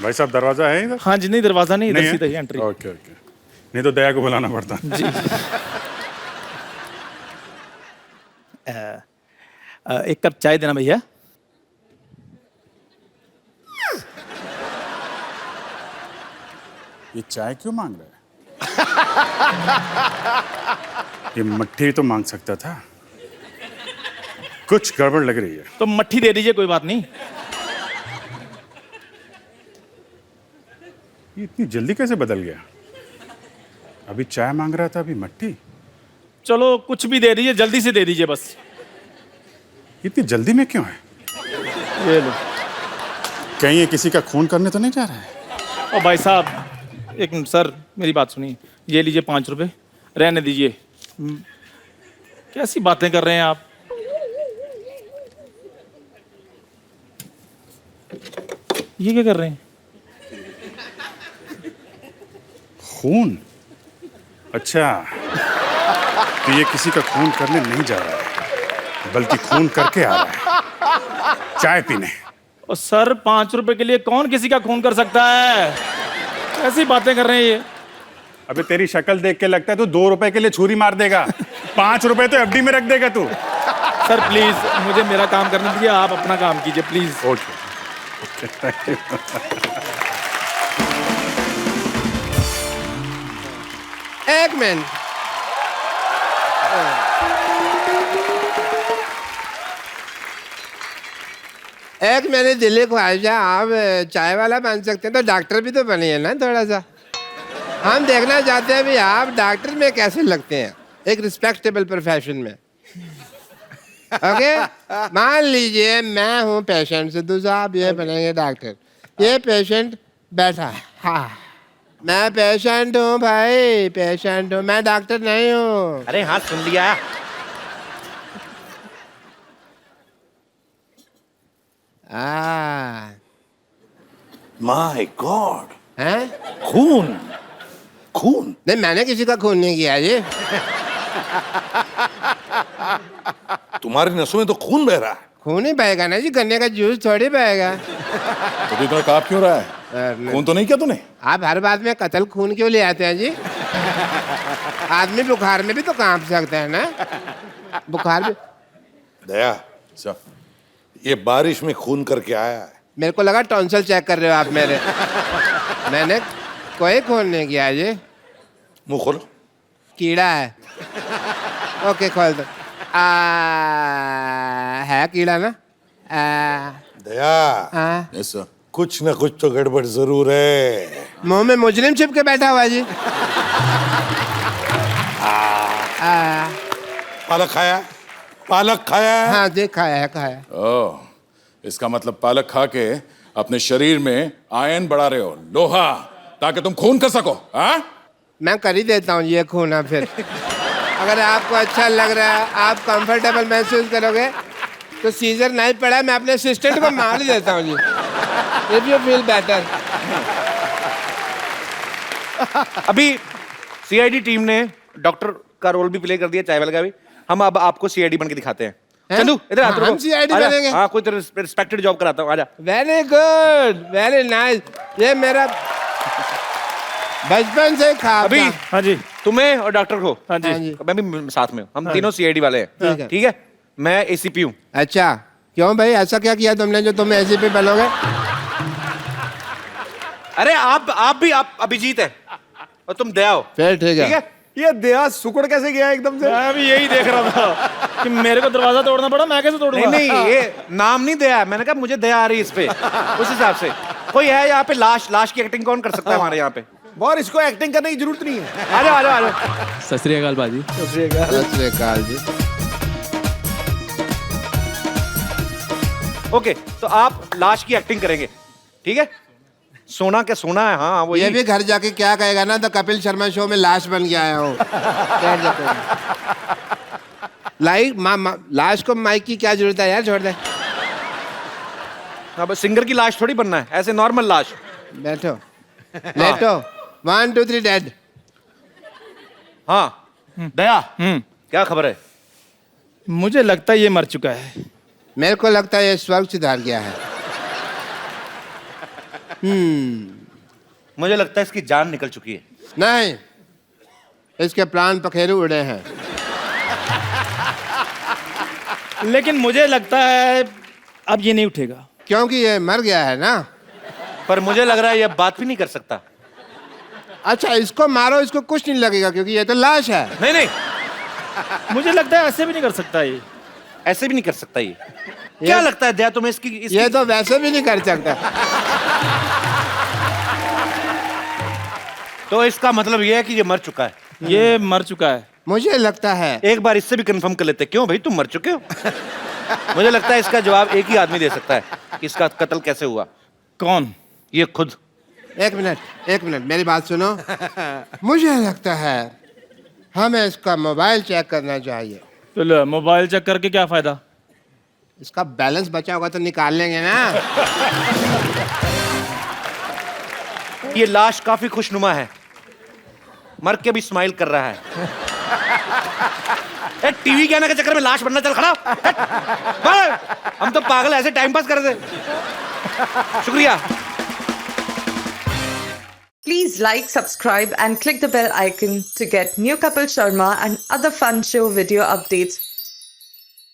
भाई साहब दरवाजा है इधर? हाँ जी, नहीं दरवाजा नहीं, इधर नहीं है? सीधा ही एंट्री। ओके ओके, नहीं तो दया को बुलाना पड़ता। जी। एक कप चाय देना भैया। ये चाय क्यों मांग रहा है? ये मट्ठी तो मांग सकता था। कुछ गड़बड़ लग रही है। तो मट्ठी दे दीजिए, कोई बात नहीं। ये इतनी जल्दी कैसे बदल गया? अभी चाय मांग रहा था, अभी मट्ठी। चलो कुछ भी दे दीजिए, जल्दी से दे दीजिए बस। इतनी जल्दी में क्यों है? ये लो। कहीं ये किसी का खून करने तो नहीं जा रहा है? ओ भाई साहब, एक मिनट सर, मेरी बात सुनिए। ये लीजिए 5 रुपए, रहने दीजिए। कैसी बातें कर रहे हैं आप? ये क्या कर रहे हैं? खून? अच्छा, तो ये किसी का खून करने नहीं जा रहा है, बल्कि खून करके आ रहा है चाय पीने। और सर 5 रुपए के लिए कौन किसी का खून कर सकता है? ऐसी बातें कर रहे हैं ये। अबे तेरी शक्ल देख के लगता है तू 2 रुपए के लिए छुरी मार देगा। 5 रुपए तो एफडी में रख देगा तू। सर प्लीज मुझे मेरा काम करने दीजिए, आप अपना काम कीजिए please. Okay okay, thank you. एक मिनट, एक मेरी दिल्ली ख्वाहिश है, आप चाय वाला बन सकते हैं तो डॉक्टर भी तो बनिए ना थोड़ा सा। हम देखना चाहते हैं भी आप डॉक्टर में कैसे लगते हैं, एक रिस्पेक्टेबल प्रोफेशन में। ओके, मान लीजिए मैं हूँ पेशेंट, सिद्धू साहब ये बनेंगे डॉक्टर। ये पेशेंट बैठा है, हाँ मैं पेशेंट हूँ भाई, पेशेंट हूँ, मैं डॉक्टर नहीं हूँ। अरे हाँ सुन लिया। माय गॉड, हैं? खून खून? नहीं, मैंने किसी का खून नहीं किया जी। तुम्हारी नसों में तो खून बह रहा है। खून ही बहेगा ना जी, गन्ने का जूस थोड़ी बहेगा। तो इतना काप क्यों रहा है? खून तो नहीं किया तूने? आप हर बात में कत्ल खून क्यों ले आते हैं जी? आदमी बुखार में भी तो कांप सकता है ना, बुखार भी। दया अच्छा, ये बारिश में खून करके आया है। मेरे को लगा टॉन्सिल चेक कर रहे हो आप मेरे। मैंने कोई खून नहीं किया जी। मुंह खोलो। कीड़ा है। ओके खोल दो। है कीड़ा ना? दया ऐसा कुछ ना कुछ तो गड़बड़ जरूर है। मुंह में मुजरिम छिप के बैठा हुआ है जी। पालक खाया? पालक खाया है? हाँ जी खाया है, खाया। ओह, इसका मतलब पालक खा के अपने शरीर में आयरन बढ़ा रहे हो, लोहा, ताकि तुम खून कर सको। हाँ, मैं कर ही देता हूँ ये खून। फिर अगर आपको अच्छा लग रहा है, आप कंफर्टेबल महसूस करोगे तो सीजर नहीं पड़ा, मैं अपने असिस्टेंट को मार ही देता हूँ जी। If you feel better. अभी सीआईडी टीम ने डॉक्टर का रोल भी प्ले कर दिया, चाय वाले का भी। हम अब आपको सीआईडी बन के दिखाते हैं। चंदू इधर आ, हम CID बनेंगे? हाँ, कोई तेरे रिस्पेक्टेड जॉब कराता हूँ, आजा। Very good, very nice. ये मेरा बचपन से ख्वाब अभी था। हाँ जी, तुम्हें और डॉक्टर को, हाँ जी, हाँ जी। मैं भी साथ में हूँ। हम तीनों सीआईडी वाले हैं, ठीक है? मैं एसीपी हूँ। अच्छा, क्यों भाई, ऐसा क्या किया तुमने जो तुम ऐसे पे बनोगे? अरे आप भी अभिजीत है और तुम दया हो, फिर ठीक है। ये देहा सुकड़ कैसे गया एकदम से? मैं भी यही देख रहा था कि मेरे को दरवाजा तोड़ना पड़ा, मैं कैसे तोड़ूंगा? नहीं ये नाम नहीं दया है, मैंने कहा मुझे दया आ रही है इस पे, उस हिसाब से। कोई है यहाँ पे लाश की एक्टिंग कौन कर सकता है हमारे यहाँ पे? और इसको एक्टिंग करने की जरूरत नहीं है। आ जाओ। सत श्री अकाल बाजी। सत श्री अकाल जी। ओके, तो आप लाश की एक्टिंग करेंगे, ठीक है? सोना क्या सोना है, हाँ वो ये भी घर जाके क्या कहेगा ना, तो कपिल शर्मा शो में लाश बन के आया हूँ। क्या कहते हैं? लाश को माइक की क्या जरूरत है यार, छोड़ दे। अब सिंगर की लाश थोड़ी बनना है, ऐसे नॉर्मल लाश। बैठो बैठो। 1 2 3 डेड। हाँ दया, क्या खबर है? मुझे लगता है ये मर चुका है। मेरे को लगता है ये स्वर्ग सिधार गया है। मुझे लगता है इसकी जान निकल चुकी है। नहीं, इसके प्राण पखेरु उड़े हैं। लेकिन मुझे लगता है अब ये नहीं उठेगा। क्योंकि ये मर गया है ना। पर मुझे लग रहा है ये बात भी नहीं कर सकता। अच्छा, इसको मारो, इसको कुछ नहीं लगेगा क्योंकि ये तो लाश है। नहीं, मुझे लगता है ऐसे भी नहीं कर सकता ये। ऐसे भी नहीं कर सकता ये। क्या लगता है दया तुम्हें इसकी ये तो वैसे भी नहीं कर सकता। तो इसका मतलब ये है कि ये मर चुका है। ये मर चुका है। मुझे लगता है एक बार इससे भी कंफर्म कर लेते। क्यों भाई, तुम मर चुके हो? मुझे लगता है इसका जवाब एक ही आदमी दे सकता है कि इसका कत्ल कैसे हुआ। कौन? ये खुद। एक मिनट मेरी बात सुनो। मुझे लगता है हमें इसका मोबाइल चेक करना चाहिए। तो लो, मोबाइल चेक करके क्या फायदा? इसका बैलेंस बचा होगा तो निकाल लेंगे ना। ये लाश काफी खुशनुमा है, मर के भी स्माइल कर रहा है। टीवी के आने के चक्कर में लाश बनना, चल खड़ा हो। हम तो पागल ऐसे टाइम पास कर रहे थे। शुक्रिया। Please like, subscribe and click the bell icon to get new Kapil Sharma and other fun show video updates